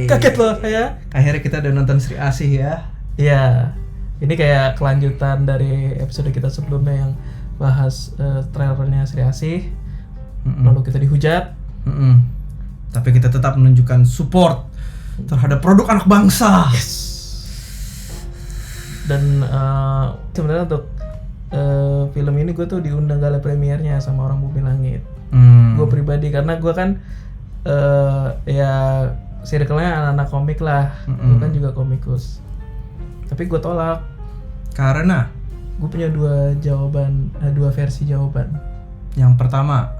Kaget loh ya. Akhirnya kita udah nonton Sri Asih ya. Iya. Ini kayak kelanjutan dari episode kita sebelumnya yang bahas trailernya Sri Asih. Lalu kita dihujat. Tapi kita tetap menunjukkan support terhadap produk anak bangsa. Dan sebenarnya untuk film ini gue tuh diundang gala premiernya sama orang Bumi Langit. Gue pribadi karena gue kan ya circle-nya anak-anak komik lah. Gue kan juga komikus. Tapi gue tolak Karena gue punya dua versi jawaban. yang pertama,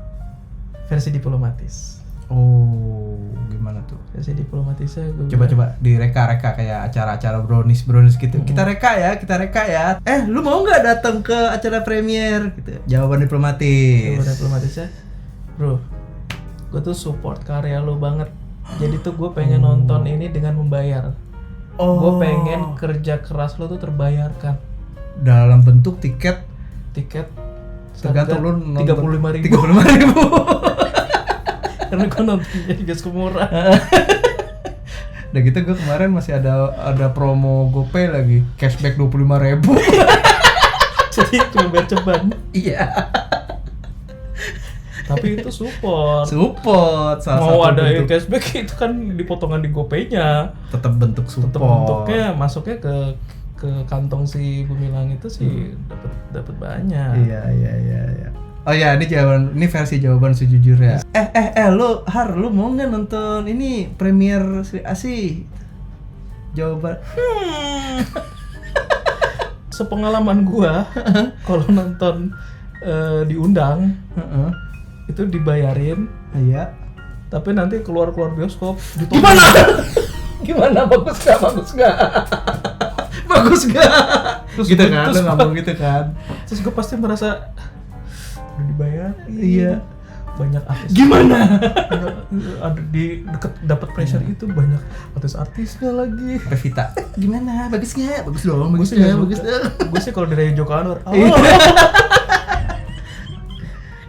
Versi diplomatis. oh gimana tuh? Versi diplomatisnya gue Coba direka-reka kayak acara-acara brownies gitu. Kita reka ya. Lu mau nggak datang ke acara premier? Gitu. Jawaban diplomatis. Jawaban diplomatisnya, bro, gue tuh support karya lo banget. Jadi tuh gue pengen nonton ini dengan membayar. Gue pengen kerja keras lo tuh terbayarkan. Dalam bentuk tiket tergantung lu nonton 35.000. Karena gue nontonnya di bioskop murah. Udah gitu gue kemarin masih ada promo GoPay lagi, cashback 25.000. Jadi cuma bayar ceban. Iya. Tapi itu support. Salah Mau satu ada bentuk, cashback itu kan dipotongan di GoPay-nya. tetap bentuk support. Tetap bentuknya masuknya ke kantong si Bumi Langit itu sih dapat banyak. Iya. Oh ya, ini versi jawaban sejujurnya. Lu mau nggak nonton ini premier Sri Asih? Jawaban. Sepengalaman gua kalau nonton diundang itu dibayarin. Iya. Tapi nanti keluar bioskop Gimana? Bagus nggak? Terus Gitu gua- kan, terus lu gua- ngomong gitu kan. Terus gue pasti merasa udah dibayar. Iya. Banyak artis. Gimana? Ada di deket dapat pressure itu banyak artis-artisnya lagi. Revita. Gimana? Bagus nggak? Bagus dong. Gue sih kalau dari Joko Anwar.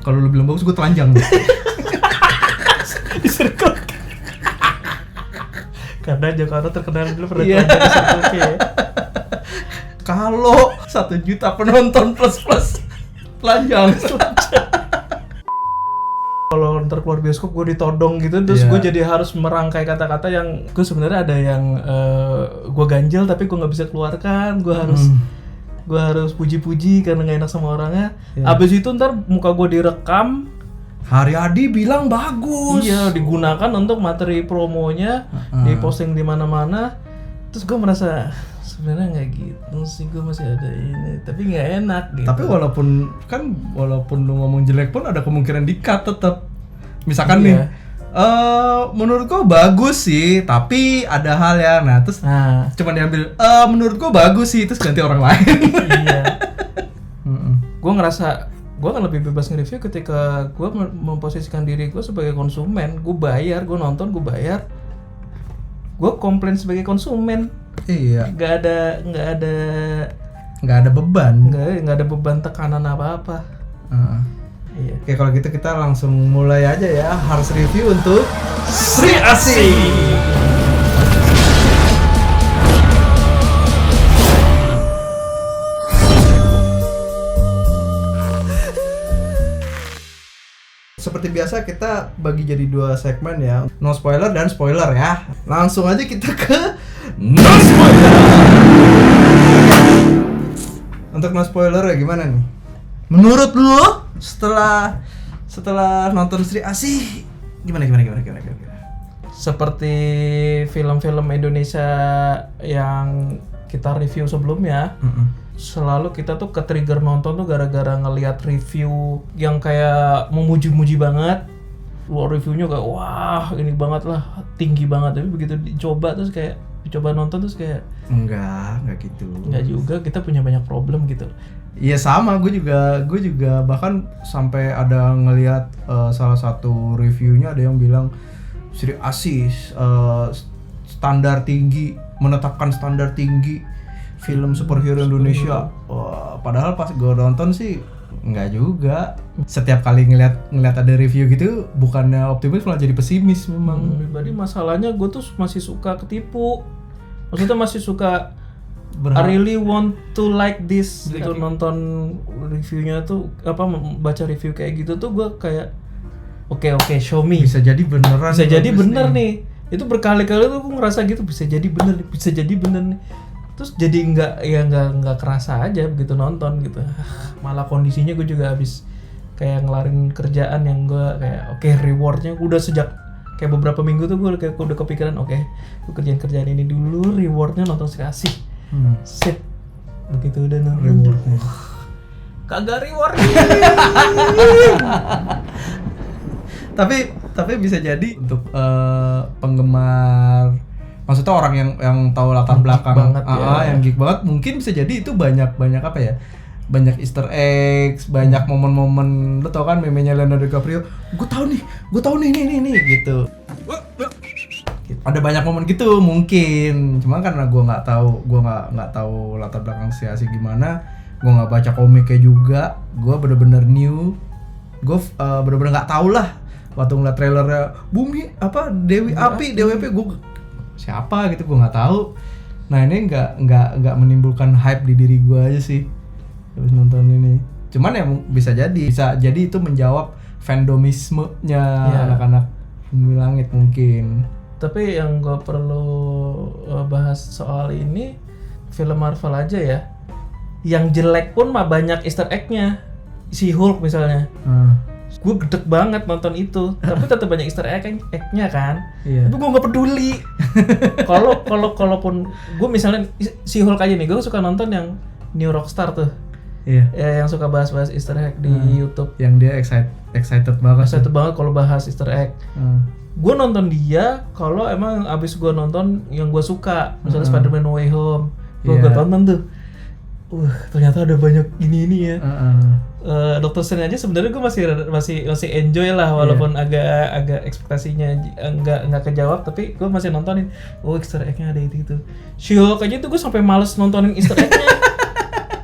Kalau lu bilang bagus, gue telanjang. Di circle. Karena Joko Anwar terkenal dulu pernah Iya. di Circle K. Kalau 1 juta penonton plus telanjang. Kalau ntar keluar bioskop gue ditodong gitu, terus Iya. gue jadi harus merangkai kata-kata yang gue sebenarnya ada yang gue ganjel tapi gue nggak bisa keluarkan. Gue harus puji-puji karena nggak enak sama orangnya. Iya. Abis itu ntar muka gue direkam. Haryadi bilang bagus. Iya, digunakan untuk materi promonya, diposting di mana-mana. Terus gue merasa sebenarnya nggak gitu sih, gue masih ada ini, tapi nggak enak gitu. Tapi walaupun lu ngomong jelek pun ada kemungkinan di-cut tetap. Misalkan Iya. nih, menurut gua bagus sih, tapi ada hal ya. Nah, terus cuma diambil menurut gua bagus sih, terus ganti orang lain. Iya. Gue ngerasa gue akan lebih bebas nge-review ketika gue memposisikan diri gue sebagai konsumen. Gue bayar, gue nonton, gue bayar. Gue komplain sebagai konsumen. Iya. Nggak ada beban. ada beban tekanan apa-apa. Iya. Oke, kalau gitu kita langsung mulai aja ya. Harus review untuk Sri Asih. Seperti biasa kita bagi jadi 2 segmen ya. No spoiler dan spoiler ya. Langsung aja kita ke no spoiler. Untuk no spoiler ya gimana nih? Menurut lu setelah nonton Sri Asih gimana? Seperti film-film Indonesia yang kita review sebelumnya, selalu kita tuh ke-trigger nonton tuh gara-gara ngelihat review yang kayak memuji-muji banget. Reviewnya kayak wah ini banget lah, tinggi banget. Tapi begitu dicoba nonton terus kayak enggak gitu. Enggak juga, kita punya banyak problem gitu. Iya sama, gue juga bahkan sampai ada ngelihat salah satu reviewnya ada yang bilang Sri Asih menetapkan standar tinggi film superhero Indonesia. Padahal pas gue nonton sih Enggak juga. Setiap kali ngeliat ada review gitu, bukannya optimis malah jadi pesimis memang. Pribadi masalahnya gue tuh masih suka ketipu. Maksudnya masih suka I really want to like this gitu, nonton reviewnya tuh baca review kayak gitu tuh gue kayak oke, show me. Bisa jadi beneran. Bisa jadi bener nih. Itu berkali-kali tuh gue ngerasa gitu, bisa jadi bener nih. Terus jadi nggak kerasa aja begitu nonton gitu. Malah kondisinya gue juga habis kayak ngelarin kerjaan yang gue kayak rewardnya udah sejak kayak beberapa minggu tuh gue kayak udah kepikiran gue kerjaan ini dulu, rewardnya nonton Sekasih. Sip, begitu udah nonton rewardnya kagak reward. tapi bisa jadi untuk penggemar, maksudnya orang yang tahu latar belakang banget, yang geek banget, mungkin bisa jadi itu banyak apa ya, banyak Easter eggs, banyak momen-momen. Lo tau kan memenya Leonardo DiCaprio, gue tahu nih gitu. Ada banyak momen gitu mungkin, cuma karena gue nggak tahu latar belakang Sekasih gimana, gue nggak baca komiknya juga, gue bener-bener new, gue bener-bener nggak tahu lah. Waktu ngeliat trailernya Bumi Dewi Api, gue siapa gitu, gue nggak tahu. Nah ini nggak menimbulkan hype di diri gue aja sih habis nonton ini. Cuman ya bisa jadi itu menjawab fandomismenya anak-anak Bumi Langit mungkin. Tapi yang gue perlu bahas soal ini, film Marvel aja ya, yang jelek pun mah banyak Easter egg-nya. Si Hulk misalnya, gue gedek banget nonton itu, tapi tetap banyak Easter egg-nya kan. Tapi gue nggak peduli. Kalaupun gue misalnya si Hulk aja nih, gue suka nonton yang New Rockstar tuh. Yang suka bahas Easter egg di YouTube. Yang dia excited banget. Excited banget kalau bahas Easter egg. Gue nonton dia kalau emang abis gue nonton yang gue suka, misalnya Spider-Man No Way Home, gue tonton tuh. Ternyata ada banyak ini ya. Doctor Strange aja sebenarnya gue masih enjoy lah, walaupun agak ekspektasinya nggak kejawab, tapi gue masih nontonin. Easter egg-nya ada itu. She-Hulk aja tuh gue sampai males nontonin Easter egg-nya.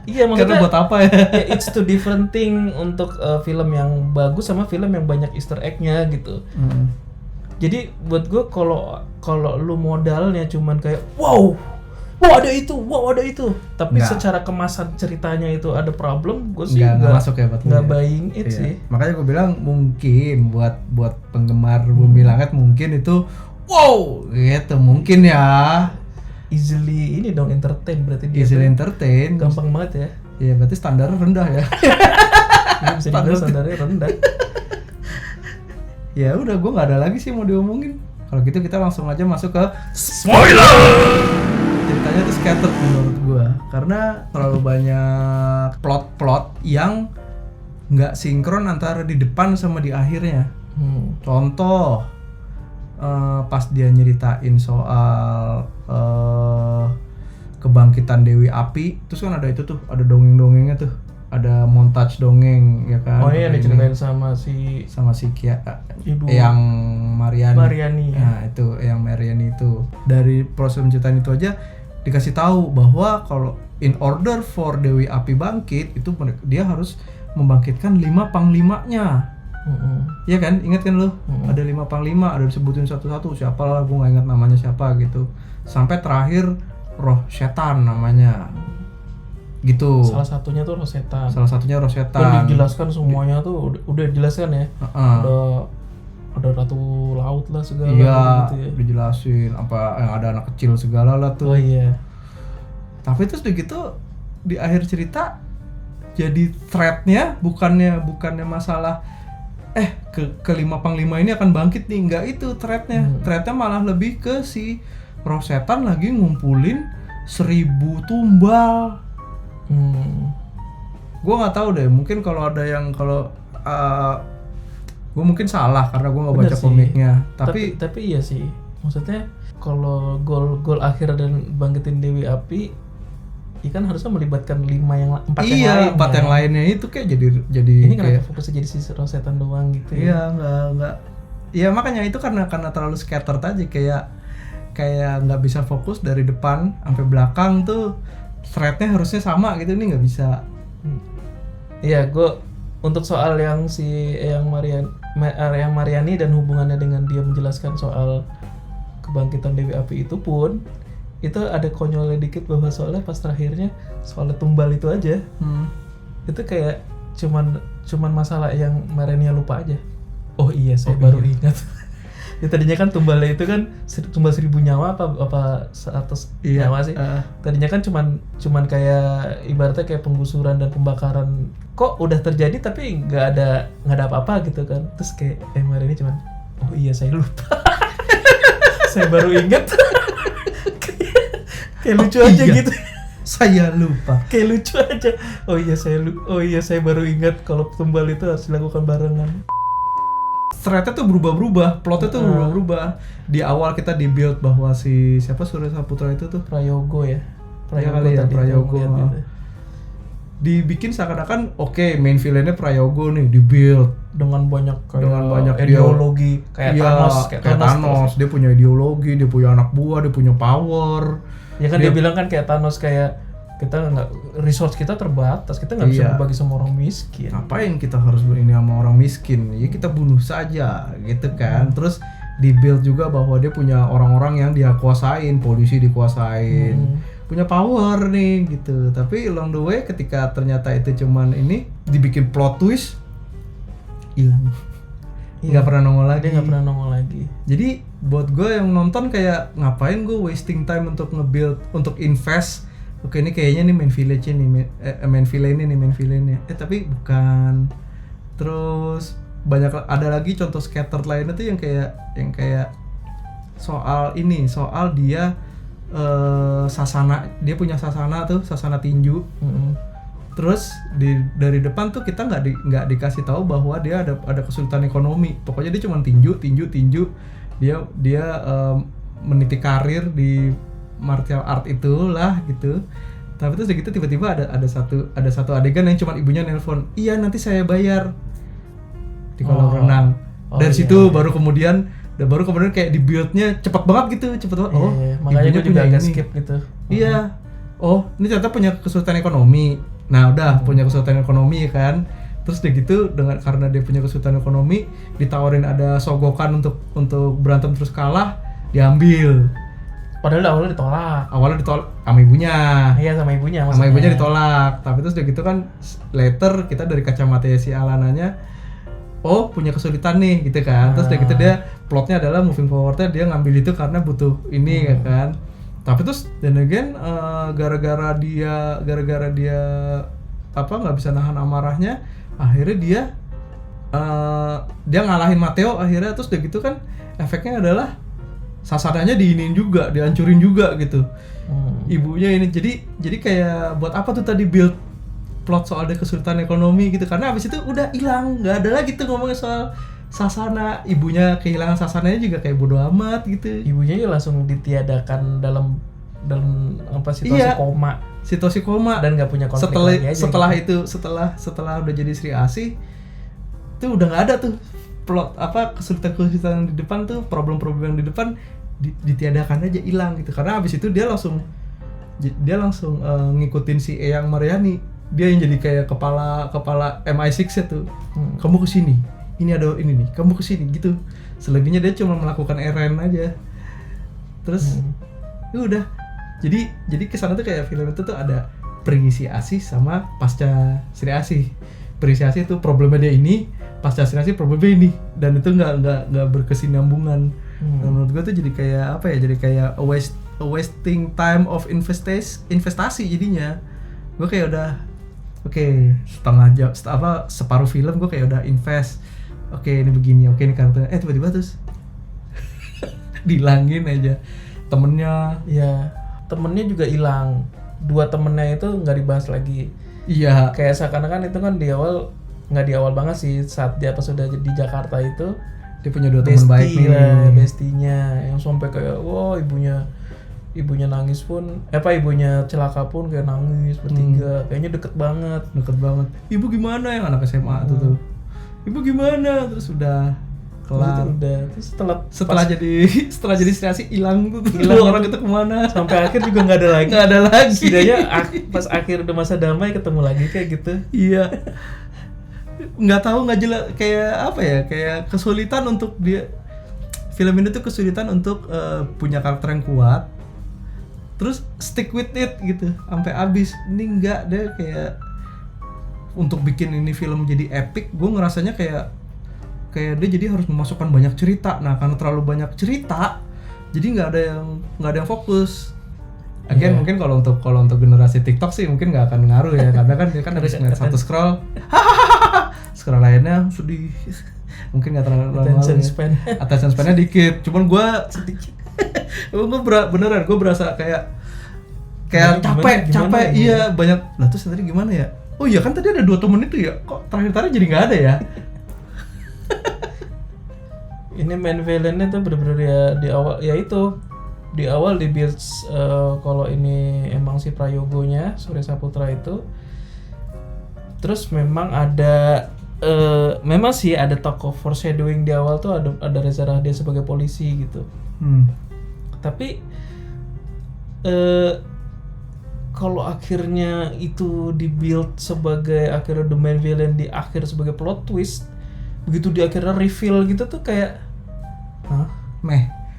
Iya, maksudnya buat apa ya? It's two different thing untuk film yang bagus sama film yang banyak Easter egg-nya gitu. Jadi buat gue kalau lu modalnya cuman kayak wow ada itu, tapi secara kemasan ceritanya itu ada problem, gue sih nggak masuk ya, nggak buying it sih. Makanya gue bilang mungkin buat penggemar Bumi Langit mungkin itu wow gitu mungkin ya. Easily ini dong entertain berarti dia. Easily entertain. Gampang banget ya. Iya berarti standarnya rendah ya. Bisa dibilang standarnya rendah. Ya udah, gue nggak ada lagi sih mau diomongin. Kalau gitu kita langsung aja masuk ke spoiler. Ceritanya tuh scattered menurut gue, karena terlalu banyak plot yang nggak sinkron antara di depan sama di akhirnya. Contoh, pas dia nyeritain soal kebangkitan Dewi Api, terus kan ada itu tuh, ada dongeng-dongengnya tuh. Ada montage dongeng ya kan. Oh iya, diceritain sama si Ibu yang Mariani. Nah, itu yang Mariani itu. Dari proses penceritaan itu aja dikasih tahu bahwa kalau in order for Dewi Api bangkit itu dia harus membangkitkan 5 panglimanya. Iya kan? Ingat kan lu? Ada 5 panglima, ada disebutin satu-satu, siapa lah, gue nggak ingat namanya siapa gitu. Sampai terakhir roh setan namanya. Gitu. Salah satunya tuh Rosetan. Dan dijelaskan semuanya tuh udah dijelaskan ya. Ada ratu laut lah segala gitu ya. Dijelasin apa yang ada anak kecil segala lah tuh. Oh iya. Tapi terus begitu di akhir cerita jadi threat-nya bukannya masalah kelima panglima ini akan bangkit nih, enggak itu threat-nya. Threat-nya malah lebih ke si Rosetan lagi ngumpulin 1000 tumbal. Gue nggak tahu deh, mungkin kalau ada yang gue mungkin salah karena gue nggak baca komiknya. Tapi iya sih, maksudnya kalau goal akhir dan bangkitin Dewi Api, kan harusnya melibatkan 4 yang lain. 4 yang lainnya itu kayak jadi ini kenapa fokusnya jadi si Rosetan doang gitu ya? Iya nggak. Iya makanya itu karena terlalu scattered aja, kayak nggak bisa fokus dari depan sampai belakang tuh. Thread-nya harusnya sama gitu, ini nggak bisa. Iya, gue untuk soal yang yang Mariani dan hubungannya dengan dia menjelaskan soal kebangkitan Dewi Api itu pun itu ada konyolnya dikit bahwa soalnya pas terakhirnya soal tumbal itu aja. Itu kayak cuman masalah yang Mariani lupa aja. Oh iya, saya baru ingat. Ya tadinya kan tumbalnya itu kan tumbal 1000 nyawa apa 100 nyawa sih. Tadinya kan cuman kayak ibaratnya kayak penggusuran dan pembakaran. Kok udah terjadi tapi nggak ada apa-apa gitu kan. Terus kayak Mariani cuman oh iya saya lupa. Saya baru ingat. Kayak lucu aja gitu. Saya lupa. Kayak lucu aja. Oh iya saya baru ingat kalau tumbal itu harus dilakukan barengan. Thread-nya tuh berubah-berubah, plotnya tuh berubah-berubah. Di awal kita di-build bahwa siapa Surya Saputra itu tuh Prayogo ya. Prayogo. Dibikin seakan-akan main villain-nya Prayogo nih, di-build dengan banyak ideologi kayak Thanos. Dia punya ideologi, dia punya anak buah, dia punya power. Ya kan dia bilang kan kayak Thanos, kayak kita nggak, resource kita terbatas, kita nggak bisa berbagi sama orang miskin. Ngapain kita harus ini sama orang miskin? Ya kita bunuh saja gitu kan. Terus di-build juga bahwa dia punya orang-orang yang dia kuasain, polisi dikuasain, punya power nih gitu. Tapi along the way ketika ternyata itu cuman ini dibikin plot twist, hilang. Nggak pernah nongol lagi. Jadi buat gue yang nonton kayak ngapain gue wasting time untuk nge-build, untuk invest. Oke, ini kayaknya nih main villainnya. Tapi bukan. Terus ada lagi contoh scattered lainnya tuh yang kayak soal dia sasana, dia punya sasana tinju. Terus dari depan tuh kita nggak dikasih tahu bahwa dia ada kesulitan ekonomi. Pokoknya dia cuma tinju. Dia meniti karir di martial art itulah gitu. Tapi terus gitu tiba-tiba ada satu adegan yang cuma ibunya nelpon, iya nanti saya bayar di kolam renang. Dari situ baru kemudian kayak di build-nya cepet banget. Makanya gue juga agak skip gitu. Iya. Oh, ini ternyata punya kesulitan ekonomi. Nah, udah punya kesulitan ekonomi kan. Terus udah gitu karena dia punya kesulitan ekonomi, ditawarin ada sogokan untuk berantem terus kalah, diambil. Padahal awalnya ditolak sama ibunya. Iya, sama ibunya maksudnya. Sama ibunya ditolak. Tapi terus udah gitu kan later kita dari kacamata si Alananya, punya kesulitan nih gitu kan. Terus udah gitu dia plotnya adalah moving forward-nya dia ngambil itu karena butuh ini kan. Tapi terus dan again gara-gara dia nggak bisa nahan amarahnya, akhirnya dia ngalahin Mateo akhirnya. Terus udah gitu kan efeknya adalah sasarannya diinin juga, dihancurin juga gitu. Ibunya ini jadi kayak buat apa tuh tadi build plot soal ada kesulitan ekonomi gitu, karena abis itu udah hilang, nggak ada lagi tuh ngomongin soal sasana. Ibunya kehilangan sasananya juga kayak bodo amat gitu. Ibunya ya langsung ditiadakan dalam situasi koma dan nggak punya konflik lagi aja. Setelah udah jadi Sri Asih tuh udah nggak ada tuh plot kesulitan di depan tuh, problem-problem yang di depan ditiadakan aja, hilang gitu. Karena abis itu dia langsung ngikutin si Eyang Mariani. Dia yang jadi kayak kepala MI6 ya tuh. Kamu kesini, ini ada ini nih, kamu kesini gitu. Selebihnya dia cuma melakukan errand aja. Terus udah. Jadi kesana tuh kayak film itu tuh ada pre-Sri Asih sama pasca Sri Asih. Pre-Sri Asih tuh problemnya dia ini, pasca Sri Asih problemnya ini, dan itu nggak berkesinambungan. Menurut gue tuh jadi kayak jadi kayak a wasting time of investasi jadinya. Gue kayak udah separuh film gue kayak udah invest. Ini begini, ini karakternya. Tiba-tiba terus dihilangin aja temennya. Iya, temennya juga hilang. 2 temennya itu nggak dibahas lagi. Iya. Kayak seakan-akan itu kan nggak di awal banget sih, saat dia pas sudah di Jakarta itu dia punya 2 teman baik nih, bestinya yang sampai kayak ibunya nangis pun ibunya celaka pun kayak nangis bertiga. Kayaknya deket banget. Ibu gimana, yang anak SMA tuh ibu gimana, terus udah kelar. Udah. Terus Setelah jadi Sri Asih hilang tuh orang itu kemana? Sampai akhir juga nggak ada lagi. Nggak ada lagi. Setidaknya pas akhir udah masa damai ketemu lagi kayak gitu. Iya. Nggak tahu, nggak jelas, kayak apa ya, kayak kesulitan untuk dia, film ini tuh kesulitan untuk punya karakter yang kuat terus stick with it gitu sampai habis. Ini nggak deh, kayak untuk bikin ini film jadi epic, gue ngerasanya kayak dia jadi harus memasukkan banyak cerita. Nah karena terlalu banyak cerita jadi nggak ada yang fokus. Again, mungkin kalau untuk generasi TikTok sih mungkin nggak akan ngaruh ya, karena kan dia kan harus ngeliat satu scroll scroll lainnya sedih, mungkin nggak terlalu attention ya. Attention span-nya dikit. Cuman gue sedikit beneran gue berasa kayak capek. Iya banyak lah. Terus tadi gimana ya, oh iya kan tadi ada 2 temen itu ya, kok terakhir jadi nggak ada ya. Ini main villain-nya tuh bener-bener ya di awal di builds kalau ini emang si Prayogonya Surya Saputra itu. Terus memang ada memang sih ada tokoh foreshadowing di awal tuh, ada Reza Rahadian sebagai polisi gitu. Tapi kalau akhirnya itu di-build sebagai akhirnya the main villain di akhir sebagai plot twist, begitu di akhirnya reveal gitu tuh kayak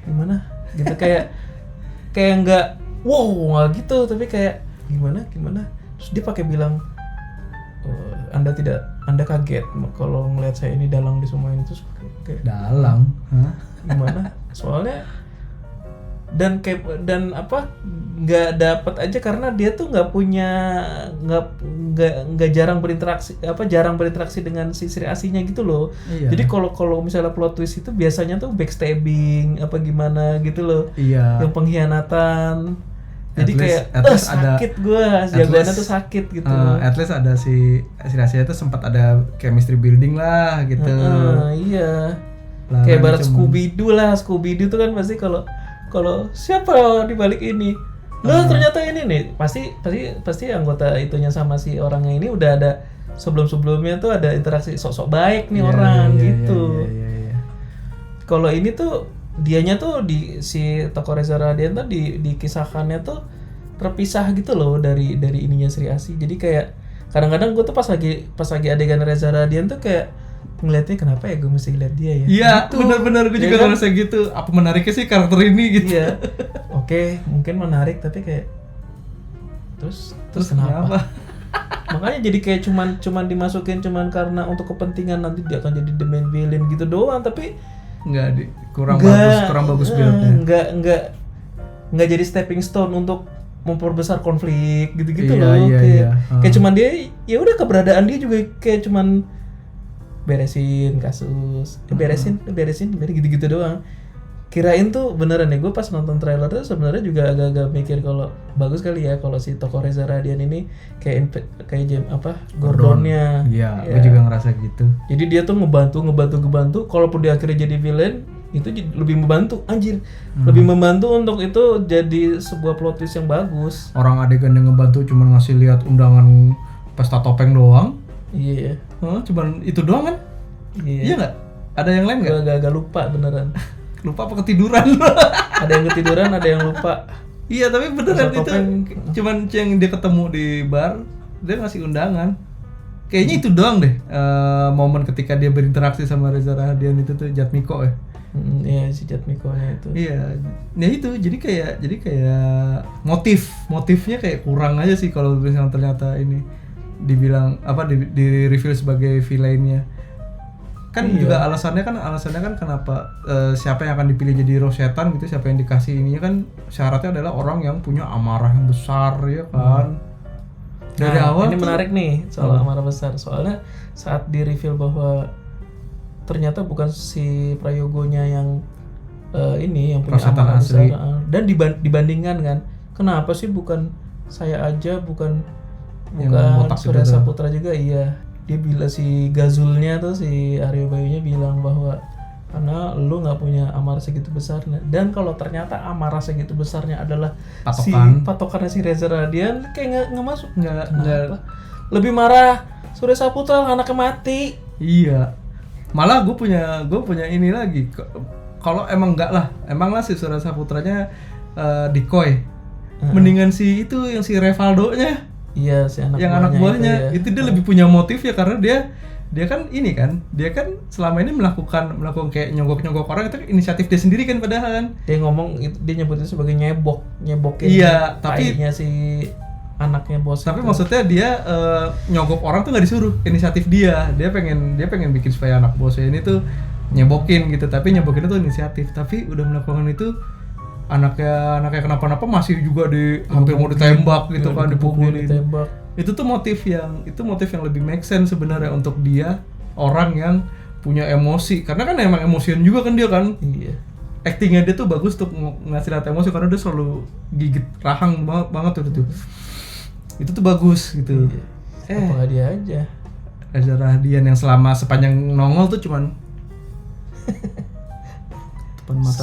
gimana gitu, kayak nggak wow nggak gitu, tapi kayak gimana terus dia pakai bilang Anda kaget kalau ngelihat saya ini dalang di semua ini. Terus kayak dalang gimana soalnya dan nggak dapat aja karena dia tuh nggak jarang berinteraksi dengan si Sri Asihnya gitu loh. Iya. Jadi kalau misalnya plot twist itu biasanya tuh backstabbing apa gimana gitu loh. Iya. Yang pengkhianatan. Jadi kayak sakit gue, jagoannya tuh sakit gitu. At least ada si Sri Asih itu sempat ada chemistry building lah gitu. Iya. Kayak barat Scooby-Doo tuh kan pasti kalau siapa di balik ini, loh ternyata ini nih, pasti anggota itunya sama si orangnya ini udah ada sebelumnya tuh ada interaksi sok-sok baik nih orang gitu. Kalau ini tuh dianya tuh si tokoh Reza Rahadian tuh di kisahkannya tuh terpisah gitu loh dari ininya Sri Asih. Jadi kayak kadang-kadang gue tuh pas lagi adegan Reza Rahadian tuh kayak ngeliatnya kenapa ya gue mesti ngeliat dia ya. Iya gitu. Benar-benar gue juga ngerasa gitu. Apa menariknya sih karakter ini gitu. Iya. Oke, mungkin menarik tapi kayak terus kenapa? Makanya jadi kayak cuman dimasukin cuman karena untuk kepentingan nanti dia akan jadi the main villain gitu doang, tapi kurang bagus build-nya. Enggak jadi stepping stone untuk memperbesar konflik gitu-gitu loh. Kayak cuman dia ya udah keberadaan dia juga kayak cuman beresin kasus, beresin gitu-gitu doang. Kirain tuh beneran ya, gue pas nonton trailer tuh sebenarnya juga agak-agak mikir kalau bagus kali ya kalau si tokoh Reza Rahadian ini kayak Gordonnya. Iya, gue juga ngerasa gitu. Jadi dia tuh ngebantu, kalaupun dia akhirnya jadi villain itu lebih membantu, lebih membantu untuk itu jadi sebuah plot twist yang bagus. Orang adegan yang ngebantu cuma ngasih lihat undangan pesta topeng doang. Iya. Cuman itu doang kan? Iya nggak? Ada yang lain nggak? Gue agak lupa beneran. Lupa apa ketiduran? Ada yang ketiduran, ada yang lupa. Iya tapi beneran itu cuman yang dia ketemu di bar, dia ngasih undangan. Kayaknya itu doang deh momen ketika dia berinteraksi sama Reza Rahadian itu tuh Jatmiko ya. Iya si Jatmiko-nya itu. Iya, nah itu jadi kayak motifnya kayak kurang aja sih kalau misalnya ternyata ini dibilang di review sebagai villainnya kan. Juga alasannya kan kenapa siapa yang akan dipilih jadi roh setan gitu, siapa yang dikasih ininya kan syaratnya adalah orang yang punya amarah yang besar ya kan. Dari awal ini menarik nih soal amarah besar, soalnya saat di reveal bahwa ternyata bukan si Prayogonya yang ini yang punya amarah besar dan dibandingkan kan, kenapa sih bukan saya aja, bukan Surya Saputra juga. Iya, dia bilang si Gazulnya tuh, si Aryo Bayunya bilang bahwa karena lu nggak punya amarah segitu besarnya, dan kalau ternyata amarah segitu besarnya adalah patokannya si Reza Rahadian, kayak nggak masuk. Nggak lebih marah Surya Saputra anaknya mati. Iya, Malah gue punya ini lagi. Kalau emang lah si Surya Saputranya decoy. Mendingan si itu yang si Revaldo-nya. Iya, si anak buahnya. Itu dia lebih punya motif ya, karena dia kan selama ini melakukan kayak nyogok orang, itu inisiatif dia sendiri kan, padahal kan. Dia ngomong, dia nyebutnya sebagai nyebokin. Iya, tapi si anaknya bos. Tapi maksudnya dia nyogok orang tuh nggak disuruh, inisiatif dia pengen bikin supaya anak bosnya ini tuh nyebokin gitu, tapi nyebokin itu inisiatif. Tapi udah melakukan itu, anaknya kenapa-napa masih juga hampir mau ditembak gitu kan, dipukulin. Itu motif yang lebih make sense sebenarnya untuk dia, orang yang punya emosi, karena kan emang emosian juga kan dia kan. Iya. Actingnya dia tuh bagus untuk ngasih lihat emosi, karena dia selalu gigit rahang banget tuh. Itu tuh bagus gitu. Iya. Apa dia aja. Reza Rahadian yang selama sepanjang nongol tuh cuman depan mata.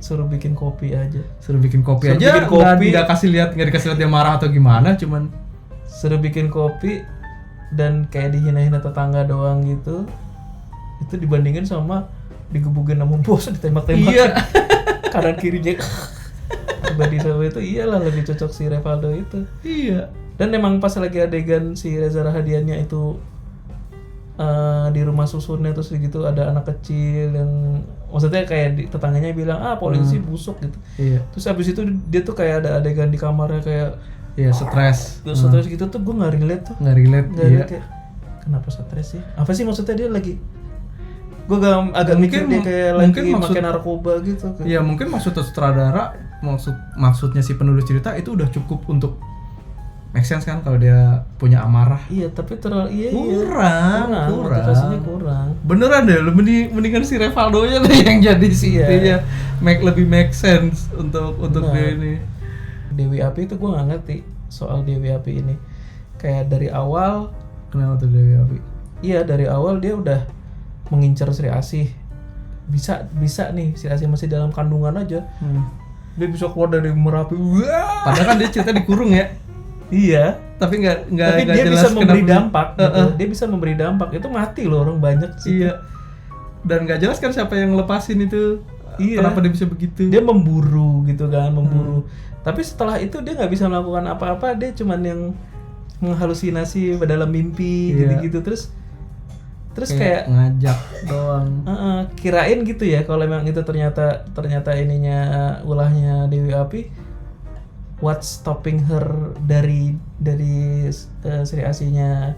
Suruh bikin kopi aja. Nggak dikasih lihat dia marah atau gimana, cuman suruh bikin kopi dan kayak dihina-hina tetangga doang gitu. Itu dibandingin sama digebukin sama bos, ditembak-tembak. Iya. Kanan kirinya. Pribadi sama itu iyalah lebih cocok si Revaldo itu. Iya. Dan emang pas lagi adegan si Reza Rahadiannya itu di rumah susunnya, terus gitu ada anak kecil yang maksudnya kayak tetangganya bilang polisi busuk gitu. Iya. Terus abis itu dia tuh kayak ada adegan di kamarnya kayak stres. Stres gitu tuh gue nggak relate tuh. Nggak relate. Iya. Kayak, kenapa stres sih? Apa sih maksudnya dia lagi? Gue agak mikir dia kayak lagi makin narkoba gitu. Iya, mungkin maksud sutradara, maksudnya si penulis cerita itu udah cukup untuk make sense kan kalau dia punya amarah. Iya, tapi kurang. Motivasinya kurang. Beneran deh, lu mendingan si Revaldo-nya deh yang jadi si itunya. Lebih make sense untuk dia ini. Dewi Api itu gue nggak ngerti soal Dewi Api ini. Kayak dari awal. Kenapa tuh Dewi Api? Iya, dari awal dia udah mengincar Sri Asih. Bisa nih Sri Asih masih dalam kandungan aja. Dia bisa keluar dari Merapi. Wah! Padahal kan dia cerita dikurung ya. Iya, tapi nggak dia jelas bisa memberi dampak. Gitu. Dia bisa memberi dampak. Itu mati loh orang banyak sih. Iya. Dan nggak jelas kan siapa yang lepasin itu. Iya. Kenapa dia bisa begitu? Dia memburu gitu kan, memburu. Tapi setelah itu dia nggak bisa melakukan apa-apa. Dia cuman yang menghalusinasi dalam mimpi gitu-gitu. Terus kayak ngajak doang. Kirain gitu ya kalau memang itu ternyata ininya ulahnya Dewi Api. What's stopping her dari Sri Asihnya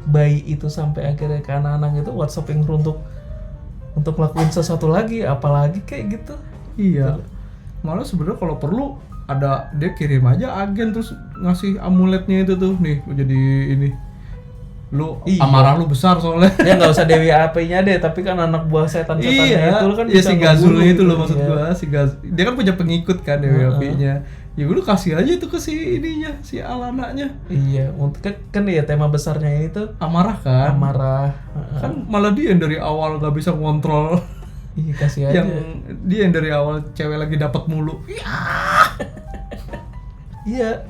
bayi itu sampai akhirnya ke anak-anak itu, what's stopping her untuk ngelakuin sesuatu lagi, apalagi kayak gitu. Iya. Malah sebenarnya kalau perlu dia kirim aja agen terus ngasih amuletnya itu tuh, nih jadi ini. Amarah lu besar soalnya. Ya nggak usah Dewi Apinya deh, tapi kan anak buah setan-setannya itu kan bisa si Gazulnya itu loh maksud gua, dia kan punya pengikut kan Dewi Apinya. Ya udah kasih aja itu ke si ininya, si Alananya. Iya, untuk kan ya tema besarnya ini tuh amarah kan. Kan malah dia yang dari awal nggak bisa ngontrol. Iya, kasih aja. Dia yang dari awal cewek lagi dapat mulu. Iya,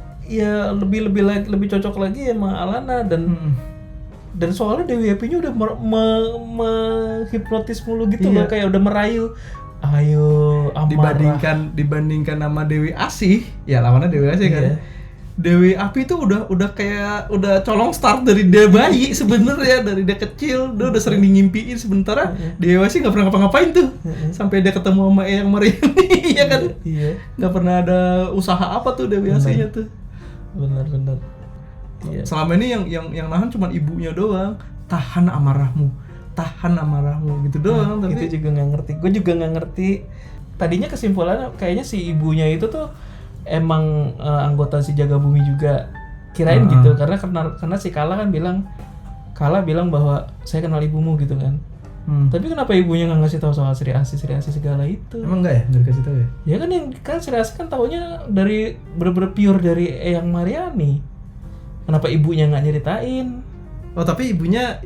lebih cocok lagi sama Alana dan soalnya Dewi Apinya udah menghipnotis mulu gitu loh, kayak udah merayu. Ayo amarah. Dibandingkan sama Dewi Asih, ya lawannya Dewi Asih kan. Dewi Api itu udah colong start dari dia bayi sebenarnya, dari dia kecil dia udah sering ngimpiin, sementara Dewi Asih nggak pernah ngapa-ngapain tuh sampai dia ketemu sama Eyang Mariani. Iya kan? Iya. Nggak pernah ada usaha apa tuh Dewi Asihnya tuh. Benar. Iya. Selama ini yang nahan cuma ibunya doang. Tahan amarahmu gitu doang. Tapi itu juga nggak ngerti. Gue juga nggak ngerti. Tadinya kesimpulannya kayaknya si ibunya itu tuh emang anggota si Jaga Bumi juga, kirain gitu, karena si Kala bilang bahwa saya kenal ibumu gitu kan. Tapi kenapa ibunya nggak ngasih tahu soal Sri Asih segala itu? Emang nggak ya, nggak dikasih tahu ya? Ya kan Sri Asih kan taunya dari bener-bener pure dari Eyang Mariani. Kenapa ibunya nggak nyeritain? Oh, tapi ibunya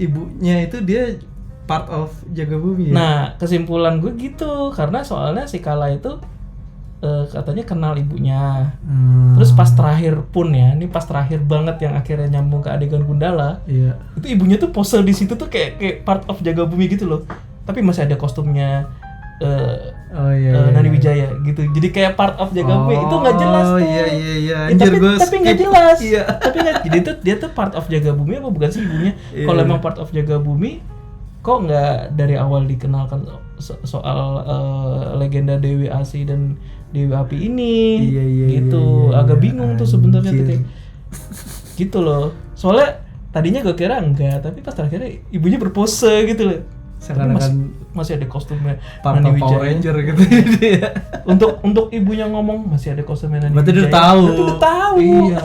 itu dia part of Jaga Bumi ya? Nah, kesimpulan gue gitu, karena soalnya si Kala itu katanya kenal ibunya. Terus pas terakhir pun ya, ini pas terakhir banget yang akhirnya nyambung ke adegan Gundala. Iya. Itu ibunya tuh pose di situ tuh kayak part of Jaga Bumi gitu loh. Tapi masih ada kostumnya Nani Wijaya gitu. Jadi kayak part of Jaga Bumi itu nggak jelas tuh. Iya. Tapi nggak jelas. Iya. Tapi nggak. Jadi tuh dia tuh part of Jaga Bumi apa bukan sih ibunya? Kalau emang part of Jaga Bumi, kok nggak dari awal dikenalkan soal legenda Dewi Asih dan Dewi Api ini? Gitu. Agak bingung tuh sebenarnya tuh kayak gitu loh. Soalnya tadinya gue kira enggak, tapi pas terakhirnya ibunya berpose gitu loh. Masih ada kostumnya Nani Wijaya. Power Ranger gitu ya. Untuk ibunya ngomong masih ada kostumnya Nani Wijaya. Berarti udah tahu. Iya.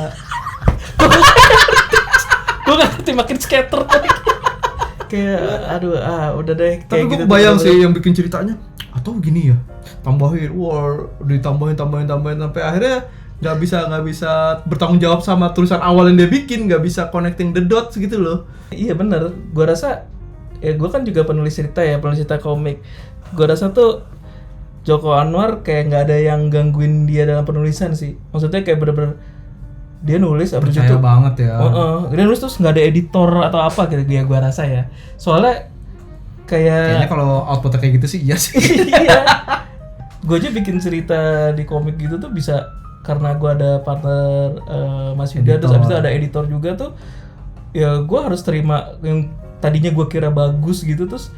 Gue gak ngerti makin skater tadi. Kayak aduh udah deh. Tapi gue bayang sih yang bikin ceritanya. Atau gini ya, tambahin, ditambahin sampai akhirnya nggak bisa bertanggung jawab sama tulisan awal yang dia bikin, nggak bisa connecting the dots gitu loh. Iya benar. Gue rasa ya gue kan juga penulis cerita komik. Gue rasa tuh Joko Anwar kayak nggak ada yang gangguin dia dalam penulisan sih. Maksudnya kayak bener-bener dia nulis abis itu percaya banget ya. Dia nulis terus nggak ada editor atau apa gitu ya gue rasa ya. Soalnya kayaknya kalau outputnya kayak gitu sih iya sih. Iya. Gue aja bikin cerita di komik gitu tuh bisa karena gue ada partner Mas Yuda, terus abis itu ada editor juga tuh. Ya gue harus terima yang tadinya gue kira bagus gitu, terus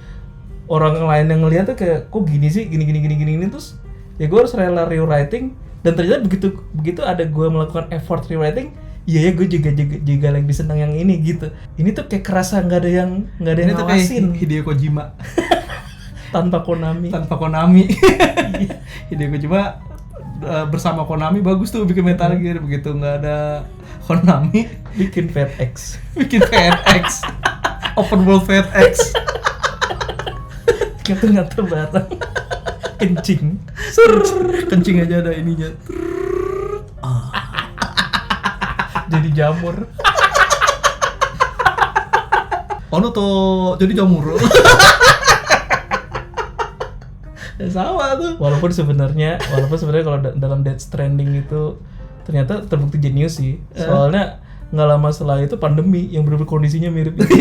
orang lain yang ngeliat tuh kayak kok gini sih, gini terus ya gue harus rela rewriting. Dan ternyata begitu ada gue melakukan effort rewriting, iya ya gue juga lebih senang yang ini gitu. Ini tuh kayak kerasa nggak ada yang ngawasin. Hideo Kojima tanpa Konami. Hideo Kojima bersama Konami bagus tuh bikin Metal Gear. Begitu nggak ada Konami bikin FedEx. Open World FedEx. Ngatur barang. Kencing aja ada ininya. Jadi jamur. Jadi jamur. Sama tuh. Walaupun sebenarnya kalau dalam Death Stranding itu ternyata terbukti jenius sih. Soalnya nggak lama setelah itu pandemi yang bener-bener kondisinya mirip itu.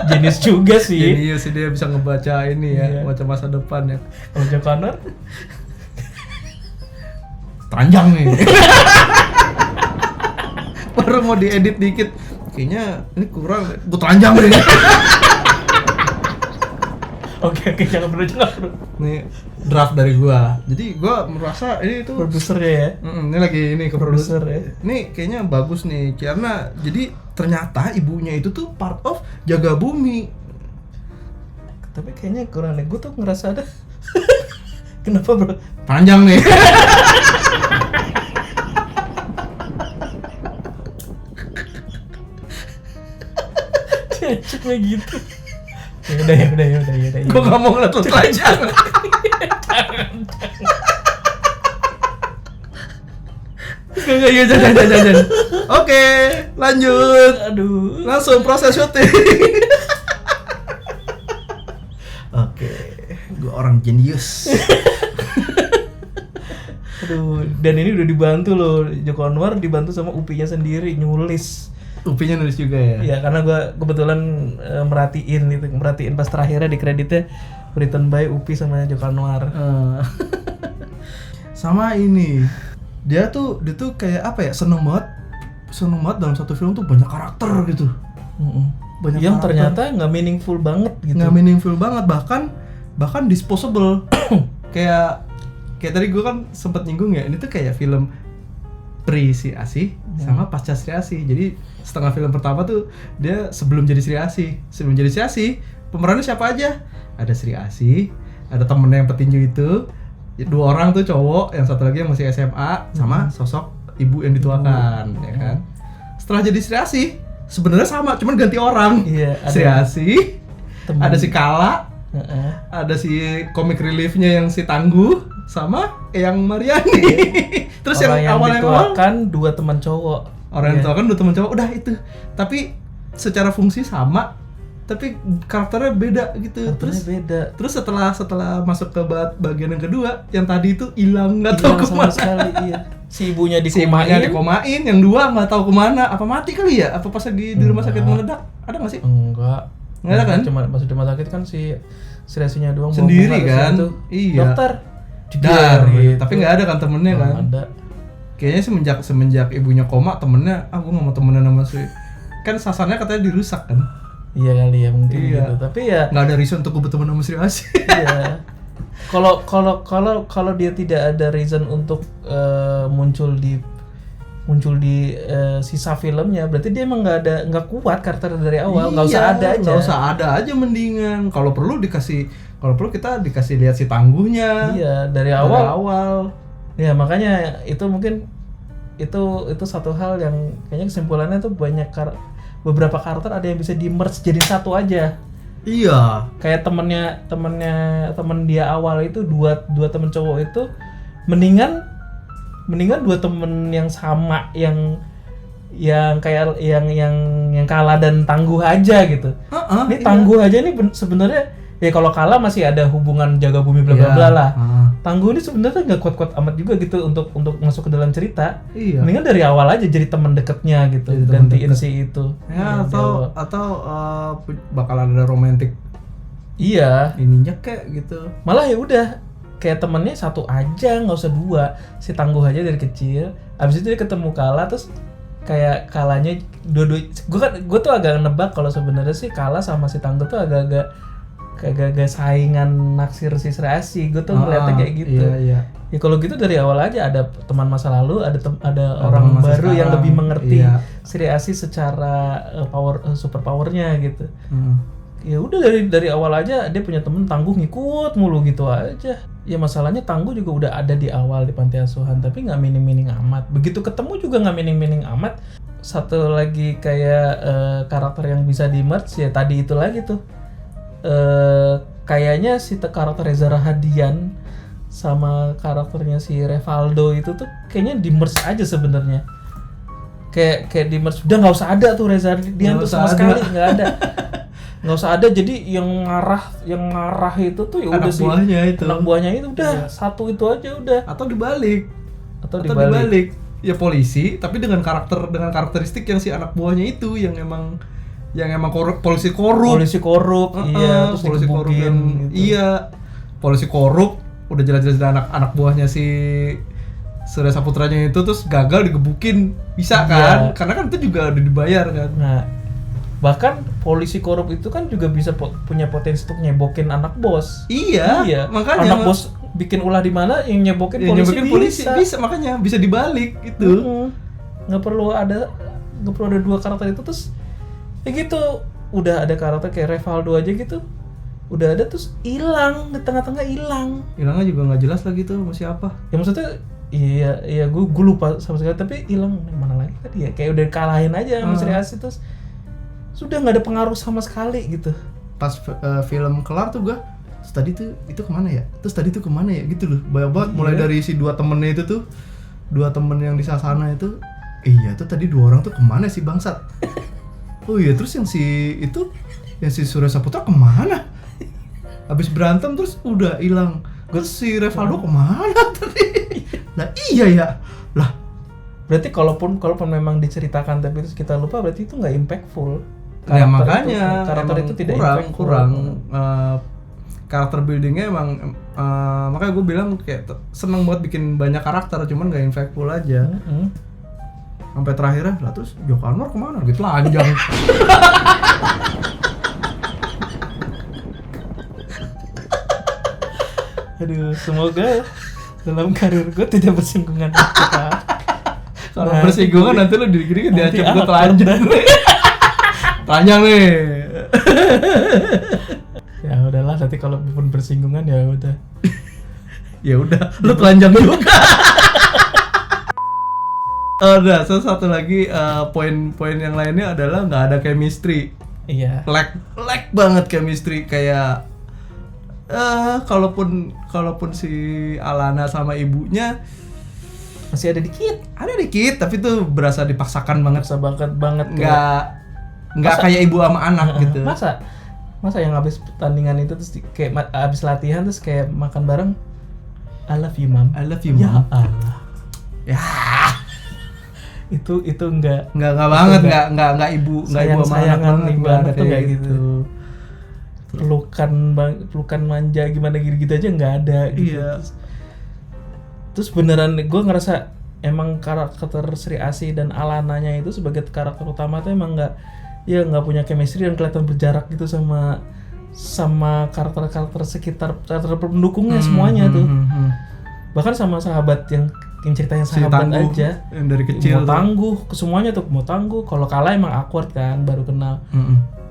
Jenius juga sih. Jenius sih, dia bisa ngebaca ini ya, baca masa depan ya. Kalau Joko Anwar teranjang nih. Baru mau diedit dikit, kayaknya ini kurang, gue teranjang nih. Oke, jangan bro. Nih draft dari gua. Jadi gua merasa ini tuh produsernya ya. Ini lagi ini ke produser ya. Ini kayaknya bagus nih karena jadi ternyata ibunya itu tuh part of Jaga Bumi. Tapi kayaknya kurang deh. Gua tuh ngerasa ada. Kenapa bro? Panjang nih. Ceceknya gitu. Ya udah. Gue gak mau ngeliat lu telanjang. Jangan. Oke, lanjut. Aduh. Langsung proses syuting. Oke, gue orang jenius. Aduh, dan ini udah dibantu loh, Joko Anwar dibantu sama UPI-nya sendiri nyulis. UPI-nya nulis juga ya? Iya, karena gue kebetulan merhatiin pas terakhirnya di kreditnya written by UPI sama Joko Anwar. Sama ini, dia tuh kayak apa ya, seneng banget dalam satu film tuh banyak karakter gitu. Banyak yang karakter. Ternyata nggak meaningful banget gitu. Nggak meaningful banget, bahkan disposable. kayak tadi gue kan sempat nyinggung ya, ini tuh kayak film pre Sri Asih sama pasca Sri Asih. Jadi setengah film pertama tuh dia sebelum jadi Sri Asih pemerannya siapa aja? Ada Sri Asih, ada temennya yang petinju itu, 2 orang tuh cowok, yang satu lagi yang masih SMA, sama sosok ibu yang dituakan, ya kan? Setelah jadi Sri Asih sebenarnya sama, cuman ganti orang. Iya, Sri Asih, ada si Kala, ada si comic reliefnya yang si Tangguh, sama yang Mariani. Terus orang yang dituakan 2 teman cowok. Orang yang dituakan 2 teman cowok, udah itu. Tapi secara fungsi sama, tapi karakternya beda gitu. Terus setelah masuk ke bagian yang kedua, yang tadi itu hilang nggak tahu sama kemana sekali. Iya. Si ibunya dikomain, yang dua nggak tahu kemana. Apa mati kali ya? Apa pas lagi di rumah sakit meledak? Ada nggak sih? Enggak ada kan? Cuma masuk di rumah sakit kan si Resinya doang sendiri kan? Iya. Dokter. Gitu. Tapi nggak ada kan temennya kan? Ada. Kayaknya semenjak ibunya koma, temennya gue nggak mau temenan sama si, kan sasarannya katanya dirusak kan? Iya kali ya mungkin gitu. Tapi ya nggak ada reason untuk gue berteman sama Sri Asih. Iya. Kalau dia tidak ada reason untuk muncul di sisa filmnya, berarti dia emang nggak kuat karakter dari awal. Nggak usah ada aja mendingan. Kalau perlu kita dikasih lihat si tangguhnya. Iya, dari awal. Ya makanya itu mungkin itu satu hal yang kayaknya kesimpulannya tuh beberapa karakter ada yang bisa di-merge jadi satu aja. Iya. Kayak temen dia awal itu dua temen cowok itu mendingan dua temen yang sama yang kayak yang kalah dan tangguh aja gitu. Ini tangguh aja nih sebenarnya ya kalau kalah masih ada hubungan jaga bumi bla bla bla lah. Tangguh ini sebenarnya nggak kuat-kuat amat juga gitu untuk masuk ke dalam cerita. Iya. Mendingan dari awal aja jadi teman dekatnya gitu, gantiin si itu. Ya atau bakalan ada romantik. Iya. Ininya kayak gitu. Malah ya udah kayak temennya satu aja, nggak usah dua. Si Tangguh aja dari kecil. Abis itu dia ketemu Kala terus kayak Kalanya dua-dua. Gue tuh agak nebak kalau sebenarnya sih Kala sama si Tangguh tuh agak saingan naksir si Sri Asih. Gue tuh ngeliatnya kayak gitu. Iya. Ya kalau gitu dari awal aja ada teman masa lalu, ada orang baru sekarang, yang lebih mengerti Sri Asih secara super powernya gitu. Ya udah dari awal aja dia punya temen Tangguh ngikut mulu gitu aja. Ya masalahnya Tangguh juga udah ada di awal di panti asuhan tapi nggak mining amat. Begitu ketemu juga nggak mining amat. Satu lagi kayak karakter yang bisa di-merge ya tadi itu lagi tuh. Kayaknya si karakter Reza Rahadian sama karakternya si Revaldo itu tuh kayaknya di-merge aja sebenarnya. Kayak di-merge udah nggak usah ada tuh Reza Rahadian tuh sama sekali nggak ada. Nggak usah ada, jadi yang ngarah itu tuh ya udah sih anak buahnya itu udah satu itu aja udah. Atau dibalik ya polisi tapi dengan karakteristik yang si anak buahnya itu yang emang polisi korup. Iya, terus polisi korup dan gitu. Iya, polisi korup udah jelas-jelas anak buahnya si Surya Saputranya itu terus gagal digebukin. Bisa kan? Karena kan itu juga udah dibayar kan. Nah, bahkan polisi korup itu kan juga bisa punya potensi untuk nyebokin anak bos. Iya. Makanya anak bos bikin ulah di mana yang nyebokin polisi bisa makanya bisa dibalik gitu. Nggak perlu ada dua karakter itu terus ya gitu, udah ada karakter kayak Revaldo aja gitu, udah ada terus hilang di tengah-tengah hilangnya juga nggak jelas lagi tuh masih apa ya maksudnya. Iya gue lupa sama sekali tapi hilang mana lagi tadi ya kayak udah kalahin aja sama Sri Asih terus sudah nggak ada pengaruh sama sekali gitu. Pas film kelar tuh gue tadi tuh itu kemana ya gitu loh, banyak banget mulai dari si dua temen yang di Sasana itu. Iya tuh tadi dua orang tuh kemana sih bangsat. Oh iya, terus yang si Surya Saputra kemana? Habis berantem terus udah hilang. Terus si Revaldo kemana tadi? Lah iya ya. Lah berarti kalaupun memang diceritakan tapi terus kita lupa berarti itu nggak impactful. Ya makanya karakter itu tidak kurang karakter buildingnya emang makanya gue bilang kayak seneng banget bikin banyak karakter cuman nggak impactful aja. Sampai terakhirnya lah terus Joko Anwar kemana gitu lanjang. Aduh, semoga dalam karir gue tidak bersinggungan. Kalau bersinggungan nanti lo diri-diri diacap gue telanjang. Telanjang nih. Ya udahlah, nanti kalau pun bersinggungan ya udah. Ya udah, lo telanjang juga. Udah, satu lagi poin yang lainnya adalah nggak ada chemistry. Iya. Lag banget chemistry kayak kalaupun si Alana sama ibunya masih ada dikit tapi tuh berasa dipaksakan banget. Banget. nggak kayak ibu sama anak gitu. Masa yang habis pertandingan itu terus kayak habis latihan terus kayak makan bareng, I love you mom. I love you Ya mom. Allah. Ya. Itu enggak banget, enggak ibu sama anak banget, enggak ada kayak kayak gitu. Pelukan manja gimana gitu aja enggak ada gitu. Iya. Terus beneran gue ngerasa emang karakter Sri Asih dan Alananya itu sebagai karakter utama tuh emang nggak punya chemistry dan kelihatan berjarak gitu sama karakter-karakter sekitar, karakter pendukungnya semuanya tuh. Bahkan sama sahabat yang ceritanya sahabat aja yang dari kecil mau tangguh ke semuanya tuh, mau tangguh kalau kalah emang awkward kan, baru kenal.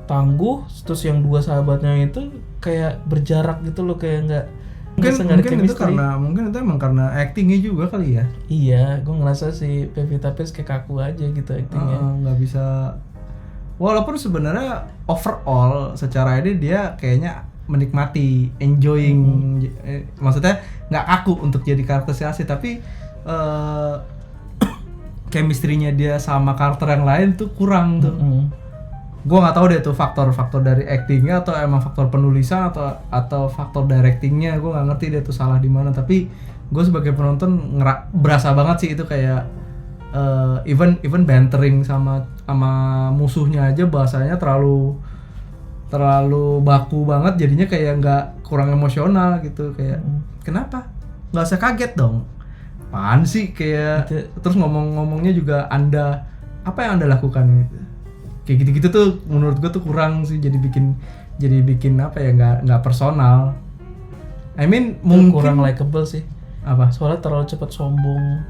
Tangguh, terus yang dua sahabatnya itu kayak berjarak gitu loh, kayak nggak mungkin itu emang karena actingnya juga kali ya. Iya, gue ngerasa si Pevita Pierce kayak kaku aja gitu actingnya. Nggak bisa. Walaupun sebenarnya overall secara ini dia kayaknya menikmati, enjoying, maksudnya nggak kaku untuk jadi karakter si Asih, tapi chemistry-nya dia sama karakter yang lain tuh kurang tuh. Gue nggak tahu deh tuh faktor dari actingnya atau emang faktor penulisan atau faktor directingnya, gue nggak ngerti deh tuh salah di mana. Tapi gue sebagai penonton berasa banget sih itu kayak even bantering sama musuhnya aja bahasanya terlalu baku banget, jadinya kayak nggak, kurang emosional gitu, kayak kenapa nggak usah kaget dong, apaan sih kayak terus ngomongnya juga Anda, apa yang Anda lakukan gitu, kayak gitu tuh menurut gue tuh kurang sih, jadi bikin apa ya, nggak personal. I mean mungkin kurang likable sih, apa, soalnya terlalu cepat sombong.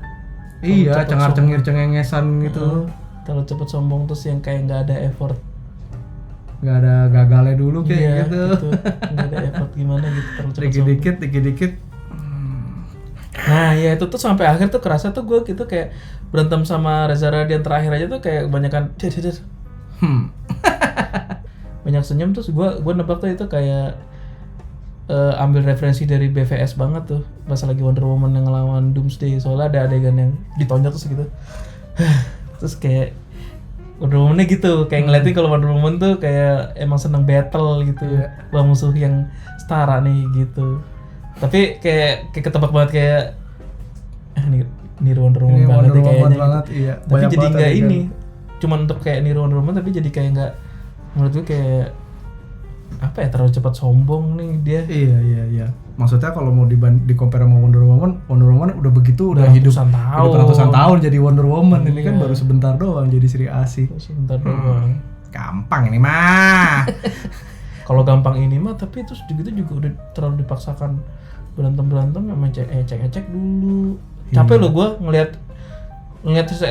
Iya, cengar-cengir cengengesan gitu. Terlalu cepet sombong, terus yang kayak nggak ada effort, nggak ada gagalnya dulu kayak gitu. Nggak ada effort gimana gitu, terlalu cepet dikit-dikit. Nah ya itu tuh sampai akhir tuh kerasa tuh gue gitu kayak berantem sama Reza Radian terakhir aja tuh kayak kebanyakan banyak senyum. Terus gue nebak tuh itu kayak ambil referensi dari BVS banget tuh pas lagi Wonder Woman yang ngelawan Doomsday, soalnya ada adegan yang ditonjok terus gitu terus kayak Wonder Woman-nya gitu kayak ngeliatin kalau Wonder Woman tuh kayak emang seneng battle gitu, lawan musuh yang setara nih gitu. Tapi kayak ketebak banget kayak niru Wonder Woman banget nih kayaknya banget, gitu. iya. Tapi jadi nggak ini cuman untuk kayak niru Wonder Woman, tapi jadi kayak nggak, menurut gue kayak apa ya, terlalu cepat sombong nih dia. Iya. Maksudnya kalau mau di-compare sama Wonder Woman udah begitu, udah hidup ratusan tahun jadi Wonder Woman. Ini kan baru sebentar doang jadi Sri Asih. Sebentar doang. Gampang ini mah. Kalau gampang ini mah, tapi terus gitu juga udah terlalu dipaksakan berantem sama ecek dulu. Capek loh gue ngelihat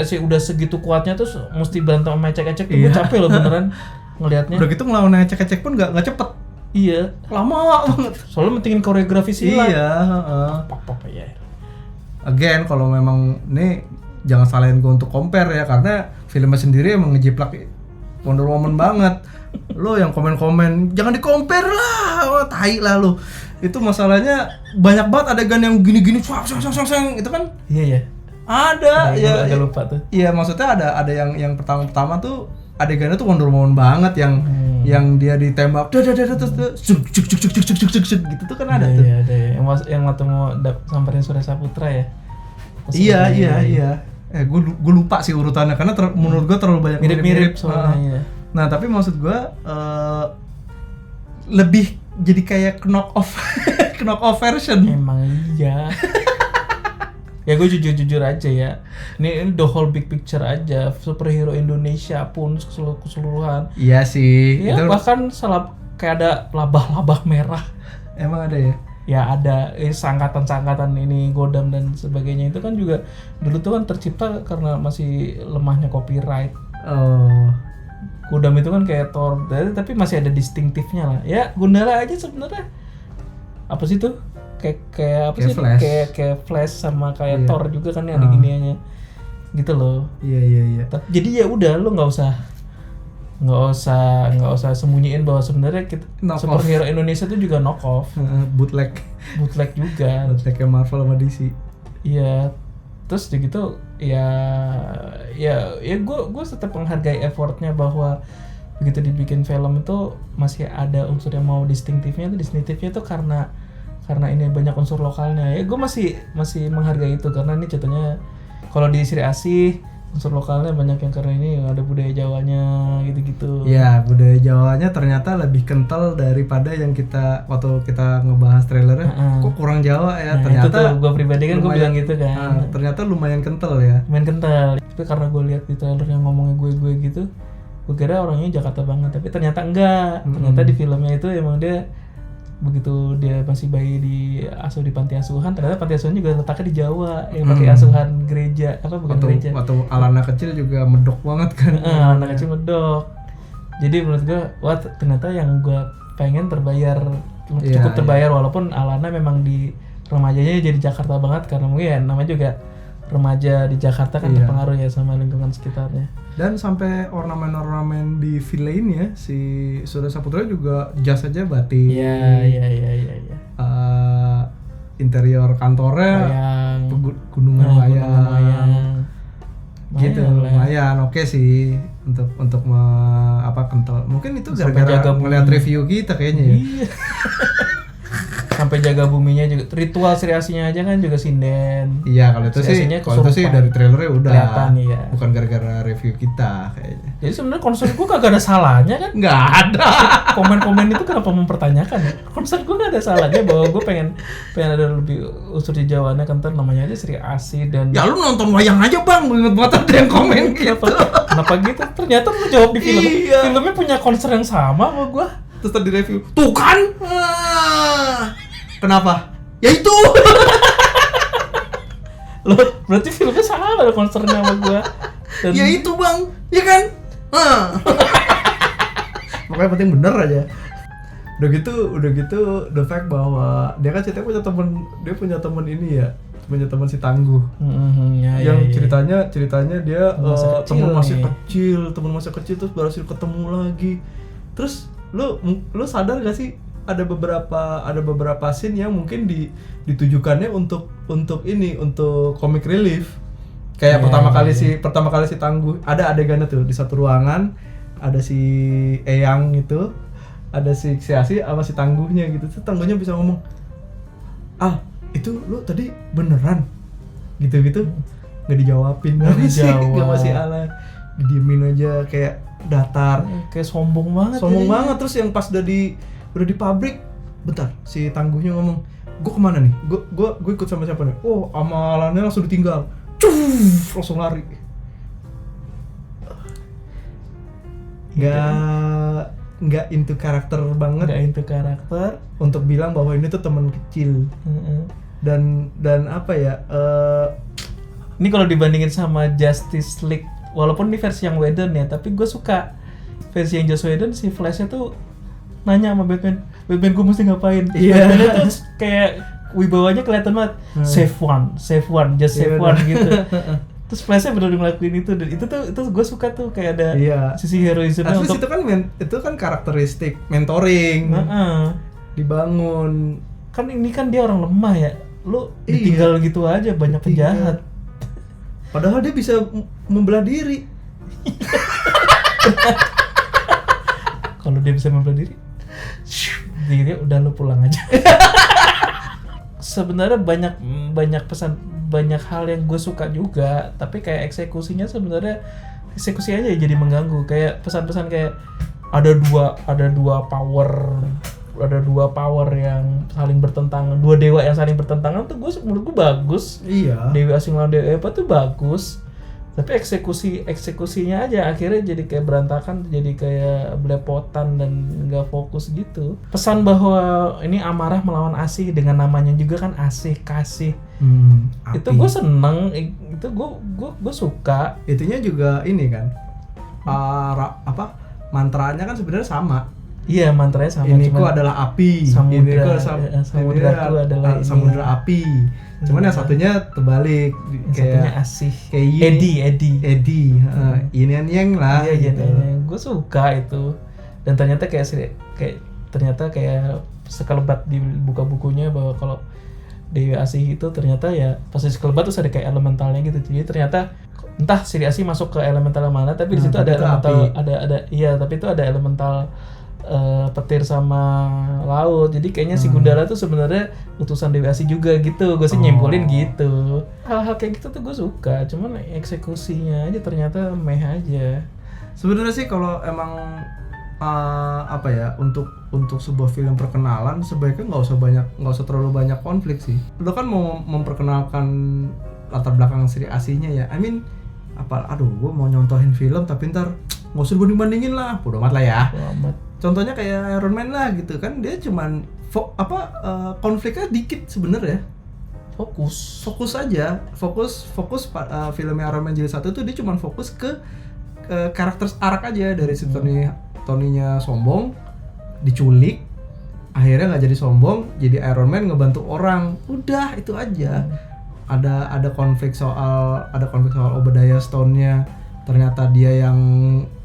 Sri udah segitu kuatnya terus mesti berantem sama ecek tuh. Gue capek loh beneran ngelihatnya. Udah gitu ngelawan ecek pun nggak cepet. Iya, lama banget. Soalnya mentingin koreografi silat. Iya, ya. Again, kalau memang nih jangan salahin gue untuk compare ya, karena filmnya sendiri emang ngejiplak Wonder Woman banget. Lo yang komen-komen jangan di-compare lah, tai lah lo. Itu masalahnya banyak banget adegan yang gini-gini, swang itu kan. Iya. Ada ya. Agak lupa tuh. Iya, maksudnya ada yang pertama tuh adegannya tuh Wonder Woman banget yang dia ditembak terus gitu tuh kan ada tuh. Iya, ada ya. Yang waktu mau samperin Surya Saputra ya. Iya. Gue lupa sih urutannya karena menurut gue terlalu banyak mirip-mirip soalnya. Nah, tapi maksud gue lebih jadi kayak knock off version. Emang iya. Ya gue jujur aja ya. Ini the whole big picture aja, superhero Indonesia pun keseluruhan. Iya sih. Ya, itu bahkan kayak ada labah-labah merah. Emang ada ya? Ya ada, sangkatan-sangkatan ini Godam dan sebagainya itu kan juga dulu tuh kan tercipta karena masih lemahnya copyright. Godam itu kan kayak Thor, tapi masih ada distinktifnya lah. Ya Gundala aja sebenarnya apa sih tuh? Kayak apa sih? Flash. Kayak Flash sama kayak Thor juga kan ada giniannya. Gitu loh. Iya. Jadi ya udah, lo nggak usah sembunyiin bahwa sebenarnya superhero Indonesia itu juga knock off. Bootleg juga. Bootleg Marvel sama DC. Iya. Terus gitu ya gue tetap menghargai effortnya bahwa begitu dibikin film itu masih ada unsur yang mau distinktifnya itu karena ini banyak unsur lokalnya. Ya gue masih menghargai itu karena ini contohnya kalau di Sri Asih unsur lokalnya banyak yang karena ini ada budaya Jawanya gitu-gitu. Ya, budaya Jawanya ternyata lebih kental daripada yang waktu kita ngebahas trailernya. Kok kurang Jawa ya? Nah, ternyata itu tuh gue pribadi kan gue bilang gitu kan. Ternyata lumayan kental ya. Lumayan kental. Tapi karena gue lihat di trailer yang ngomongnya gue gitu, gue kira orangnya Jakarta banget. Tapi ternyata enggak. Ternyata di filmnya itu emang dia begitu dia masih bayi asuh di panti asuhan, ternyata panti asuhan juga letaknya di Jawa, yang pakai asuhan gereja gereja. Waktu Alana kecil juga medok banget kan. Anak kecil medok. Jadi menurut gue, wah ternyata yang gue pengen cukup terbayar walaupun Alana memang di remajanya jadi Jakarta banget karena mungkin ya, namanya juga remaja di Jakarta kan terpengaruh ya sama lingkungan sekitarnya. Dan sampai ornamen-ornamen di villa si Surya Saputra juga jas aja batik. Iya. Interior kantornya gunungan layang. Gitu, lumayan oke sih untuk kental. Mungkin itu gara-gara ngeliat review kita kayaknya ya. Iya. Sampai jaga buminya juga, ritual Sri Asihnya aja kan juga sinden. Iya, kalau itu sih dari trailernya udah kelihatan, iya. Bukan gara-gara review kita kayaknya. Jadi sebenarnya konser gue kagak ada salahnya kan? Nggak ada. Komen-komen itu kenapa mempertanyakan ya? Konser gue nggak ada salahnya bahwa gue pengen ada lebih unsur di Jawanya kan, namanya aja Sri Asih dan. Ya lu nonton wayang aja bang, inget banget ada yang komen gitu. Kenapa gitu? Ternyata lu jawab di film. Iya. Filmnya punya konser yang sama sama gue. Terus tadi review, tuh kan? Kenapa? Ya itu. Loh, berarti filmnya sama ada konsernya sama gua. Dan ya itu bang, ya kan? Makanya penting bener aja. Udah gitu, the fact bahwa dia kan ceritanya punya temen ini ya, punya teman si Tangguh. Ceritanya dia teman masih kecil terus berhasil ketemu lagi. Terus lu sadar gak sih? Ada beberapa scene yang mungkin ditujukannya untuk comic relief. Kayak pertama kali si Tangguh ada adegannya tuh di satu ruangan, ada si Eyang itu, ada si Asih sama si Tangguhnya gitu. Terus Tangguhnya bisa ngomong, itu lu tadi beneran gitu-gitu, nggak dijawabin, nggak masih ala, didiemin aja kayak datar, kayak sombong banget. Terus yang pas udah di pabrik, bentar si Tangguhnya ngomong, gue kemana nih? Gue ikut sama siapa nih? Oh, amalannya langsung ditinggal, langsung lari. Nggak into karakter banget. Nggak into karakter untuk bilang bahwa ini tuh teman kecil. Dan apa ya? Ini kalau dibandingin sama Justice League, walaupun ini versi yang Whedon ya, tapi gue suka versi yang Joss Whedon, si Flash-nya tuh nanya sama Batman gue mesti ngapain? Batman-nya tuh kayak wibawanya kelihatan banget. Save one, just save one gitu. Terus Flash-nya bener ngelakuin itu, dan itu gue suka tuh kayak ada sisi heroismnya untuk. Itu kan karakteristik mentoring. Dibangun. Kan ini kan dia orang lemah ya. Lu ditinggal gitu aja, banyak penjahat. Padahal dia bisa membelah diri. Kalau dia bisa membelah diri, dia udah lu pulang aja. Sebenarnya banyak pesan, banyak hal yang gue suka juga, tapi kayak eksekusinya sebenarnya eksekusi aja jadi mengganggu. Kayak pesan-pesan kayak ada dua power yang saling bertentangan, dua dewa yang saling bertentangan tuh menurut gue bagus. Iya. Dewi Asing lawan Dewi Eva tuh bagus. Tapi eksekusinya aja akhirnya jadi kayak berantakan, jadi kayak belepotan dan nggak fokus gitu. Pesan bahwa ini amarah melawan asih, dengan namanya juga kan asih, kasih. Itu gue seneng, itu gue suka. Itunya juga ini kan, mantranya kan sebenarnya sama. Iya, mantranya sama. Iniku adalah api. Samudraku adalah samudra api. Cuman yang satunya terbalik, kayak asih. Kayak Eddie. Yin yang lah. Iya, gitu. Gue suka itu. Dan ternyata kayak ternyata kayak sekelebat di buka bukunya bahwa kalau Dewi Asih itu ternyata ya pas di sekelebat terus ada kayak elementalnya gitu. Jadi ternyata entah Sri Asih masuk ke elemental yang mana, tapi di situ ada elemental iya, tapi itu ada elemental petir sama laut. Jadi kayaknya si Gundala tuh sebenarnya utusan Dewi Asih juga gitu. Gue sih nyimpulin gitu. Hal-hal kayak gitu tuh gue suka, cuman eksekusinya aja ternyata meh aja. Sebenarnya sih kalau emang untuk sebuah film perkenalan sebaiknya nggak usah terlalu banyak konflik sih. Lo kan mau memperkenalkan latar belakang Sri Asihnya ya. I mean gue mau nyontohin film tapi ntar nggak usah banding-bandingin lah, bodo amat lah ya. Contohnya kayak Iron Man lah gitu kan, dia cuman konfliknya dikit sebenarnya. Fokus aja, filmnya Iron Man Jilid 1 tuh dia cuman fokus ke karakter arc aja dari si Tony-nya sombong, diculik, akhirnya nggak jadi sombong, jadi Iron Man ngebantu orang, udah itu aja. Ada konflik soal Obadiah Stone-nya, ternyata dia yang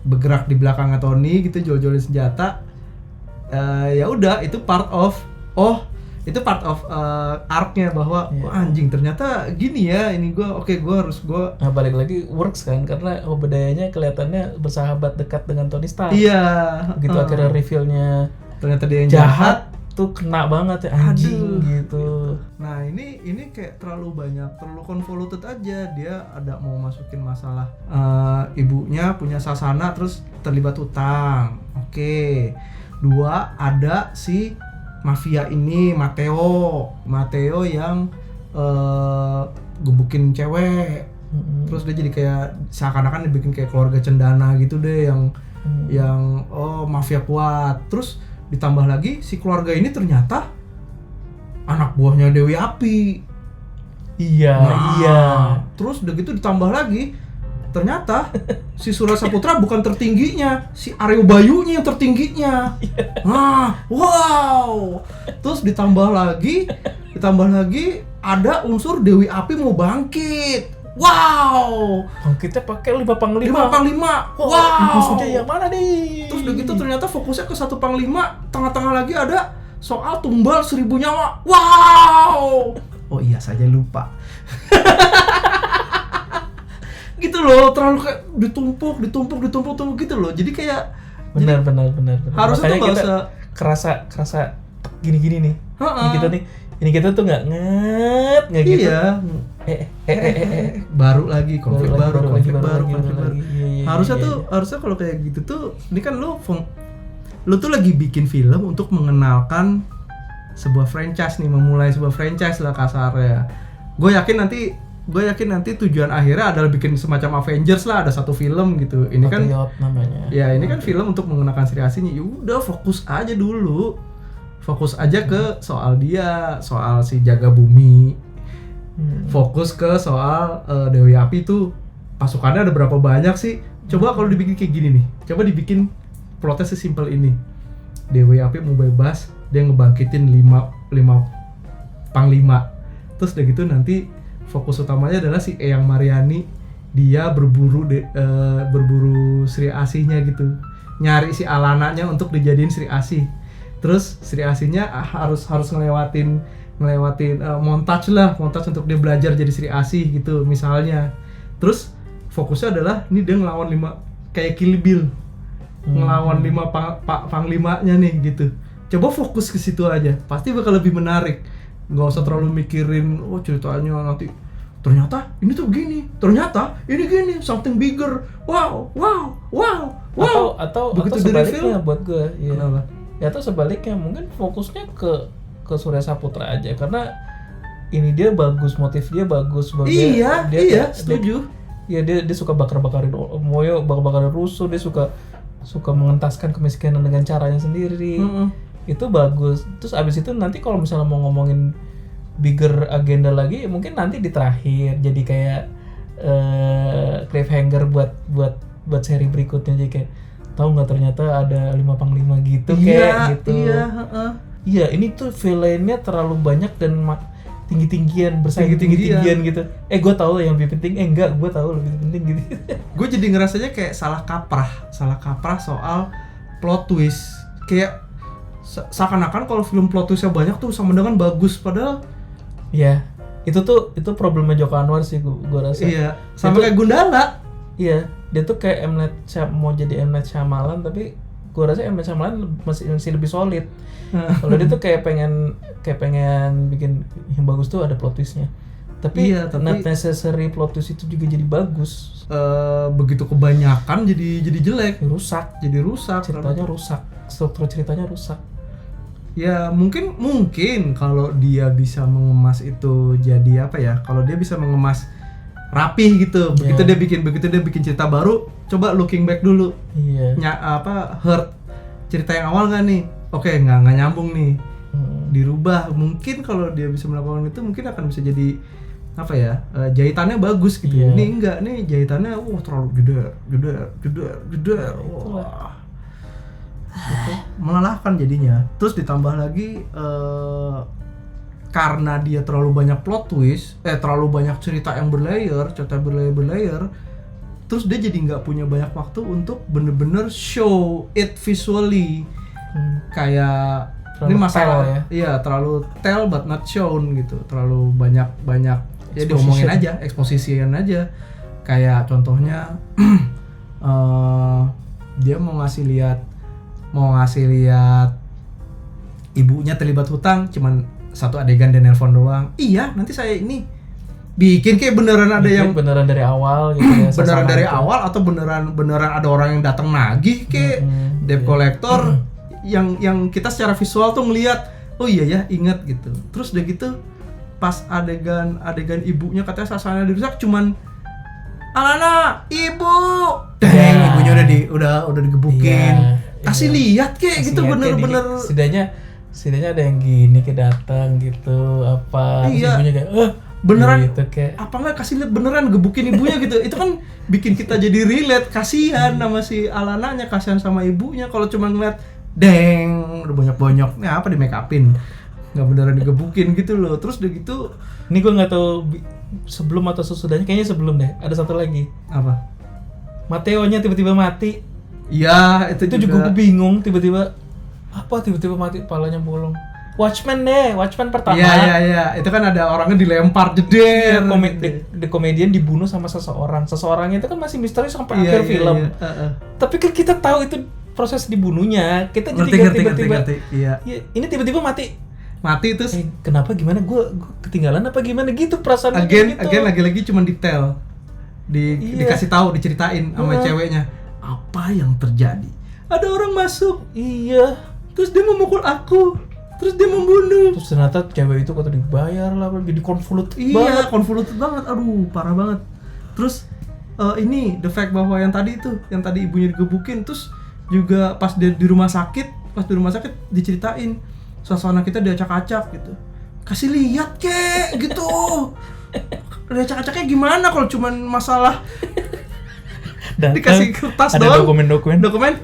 bergerak di belakangnya Tony gitu, jual-jualin senjata. Ya udah itu part of arc-nya bahwa anjing ternyata gini ya, ini gue nah, balik lagi works kan karena Obadiah-nya kelihatannya bersahabat dekat dengan Tony Stark. Iya. Begitu akhirnya reveal-nya ternyata dia yang jahat tuh kena banget ya, anjing. Gitu. Nah, ini kayak terlalu convoluted aja. Dia ada mau masukin masalah ibunya punya sasana terus terlibat utang. Oke. 2 ada si mafia ini Matteo yang gebukin cewek. Terus dia jadi kayak seakan-akan dibikin kayak keluarga cendana gitu deh yang mafia kuat. Terus ditambah lagi si keluarga ini ternyata anak buahnya Dewi Api. Iya. Terus udah gitu ditambah lagi ternyata si Surya Saputra bukan tertingginya, si Aryo Bayunya yang tertingginya. Nah, wow. Terus ditambah lagi ada unsur Dewi Api mau bangkit. Wow. Bangkitnya pakai 5 panglima. Wow. Maksudnya yang mana nih? Terus udah gitu ternyata fokusnya ke 1 panglima, tengah-tengah lagi ada soal tumbal 1000 nyawa. Wow. Oh iya saja lupa. Gitu loh, terlalu kayak ditumpuk gitu loh. Jadi kayak benar. Harusnya tuh enggak usah kerasa gini-gini nih. Ini kita tuh enggak gitu. Iya. Baru lagi konflik baru. Harusnya kalau kayak gitu tuh, ini kan lu tuh lagi bikin film untuk mengenalkan sebuah franchise nih, memulai sebuah franchise lah kasarnya. Gue yakin nanti tujuan akhirnya adalah bikin semacam Avengers lah, ada 1 film gitu. Ini kan namanya. Ya, ini kan film untuk mengenakan Sri Asihnya. Ya udah fokus aja dulu. Fokus aja ke soal dia, soal si jaga bumi. Fokus ke soal Dewi Api tuh pasukannya ada berapa banyak sih? Coba kalau dibikin kayak gini nih. Coba dibikin plotnya sesimpel ini. Dewi Api mau bebas, dia ngebangkitin 5 panglima. Terus udah gitu nanti fokus utamanya adalah si Eyang Mariani, dia berburu Sri Asihnya gitu, nyari si Alananya untuk dijadiin Sri Asih. Terus Sri Asihnya harus ngelewatin montage untuk dia belajar jadi Sri Asih gitu misalnya. Terus fokusnya adalah ini dia ngelawan 5 kayak Kill Bill, ngelawan 5 panglimanya nih gitu. Coba fokus ke situ aja, pasti bakal lebih menarik. Nggak usah terlalu mikirin ceritanya nanti ternyata ini tuh gini, ternyata ini gini, something bigger. Wow. Atau sebaliknya buat gue. Iya. Ya atau sebaliknya mungkin fokusnya ke Surya Saputra aja karena ini dia bagus, motif dia bagus. Iya, setuju. Iya, dia suka bakar-bakarin Moyo, bakar-bakarin rusuh, dia suka mengentaskan kemiskinan dengan caranya sendiri. Itu bagus. Terus abis itu nanti kalau misalnya mau ngomongin bigger agenda lagi, mungkin nanti di terakhir jadi kayak cliffhanger buat seri berikutnya, jadi kayak tahu nggak ternyata ada 5 panglima gitu kayak gitu. Iya, ini tuh villainnya terlalu banyak dan tinggi-tinggian, bersaing tinggi-tinggian gitu. Gue tahu yang lebih penting, enggak, gue tahu lebih penting gitu. Gue jadi ngerasanya kayak salah kaprah soal plot twist. Kayak seakan-akan kalau film plot twistnya banyak tuh sama dengan bagus, padahal Iya. Itu problemnya Joko Anwar sih gua rasa. Iya. Sama kayak Gundala. Iya, dia tuh kayak mau jadi M. Night Shyamalan, tapi gua rasa M. Night Shyamalan masih lebih solid. Kalau dia tuh kayak pengen bikin yang bagus tuh ada plot twist-nya. Tapi not necessary plot twist itu juga jadi bagus. Begitu kebanyakan jadi jelek, jadi rusak, ceritanya rusak, struktur ceritanya rusak. Ya mungkin kalau dia bisa mengemas itu jadi apa ya? Kalau dia bisa mengemas rapih gitu. Begitu dia bikin cerita baru, coba looking back dulu. Iya. Hurt cerita yang awal enggak nih? Oke, enggak nyambung nih. Dirubah. Mungkin kalau dia bisa melakukan itu mungkin akan bisa jadi apa ya? Jahitannya bagus gitu. Iya. Ini enggak nih, jahitannya terlalu jedar. Wah. Gitu. Melelahkan jadinya. Terus ditambah lagi karena dia terlalu banyak plot twist, terlalu banyak cerita yang berlayer, terus dia jadi nggak punya banyak waktu untuk bener-bener show it visually. Kayak terlalu ini masalah ya? Iya, terlalu tell but not shown gitu. Terlalu banyak ya diomongin aja, eksposisian aja. Kayak contohnya dia mau ngasih lihat ibunya terlibat hutang, cuman satu adegan dan nelpon doang. Iya, nanti saya ini bikin kayak beneran ada yang beneran dari awal gitu ya. Beneran dari awal atau beneran ada orang yang datang nagih kayak debt collector yang kita secara visual tuh ngelihat, oh iya ya, inget gitu. Terus udah gitu pas adegan ibunya katanya sasarannya dirusak, cuman Alana, ibu. Ibunya udah digebukin. Kasih lihat kayak gitu bener-bener. Setidaknya ada yang gini kayak datang gitu apa. Iya. Ibunya kayak beneran gitu, kayak apa nggak kasih lihat beneran gebukin ibunya gitu. Itu kan bikin kita jadi relate, kasihan sama si Alananya, kasihan sama ibunya. Kalau cuma ngeliat udah banyak apa di make upin, nggak beneran digebukin gitu loh. Terus udah gitu, ini gue nggak tahu sebelum atau sesudahnya, kayaknya sebelum deh. Ada satu lagi, apa? Mateo-nya tiba-tiba mati. Iya, itu juga gue bingung, tiba-tiba mati, kepalanya bolong. Watchmen pertama. Iya. Itu kan ada orangnya dilempar jeder. The Comedian dibunuh sama seseorang itu kan masih misteri sampai akhir film. Tapi kan kita tahu itu proses dibunuhnya. Kita jadi tiba-tiba. Iya. Ini tiba-tiba mati terus. Kenapa, gimana? Gue ketinggalan apa gimana gitu perasaannya. Again lagi cuma detail. Dikasih tahu, diceritain sama ceweknya apa yang terjadi. Ada orang masuk. Iya. Terus dia memukul aku. Terus dia membunuh. Terus ternyata cewek itu kata dibayar lah, jadi convoluted banget. Iya, convoluted banget. Aduh, parah banget. Terus ini the fact bahwa yang tadi ibunya digebukin, terus juga pas dia di rumah sakit diceritain suasana kita diacak-acak gitu. Kasih lihat kek gitu. Diacak-acaknya gimana kalau cuman masalah dikasih kertas ada doang. Dokumen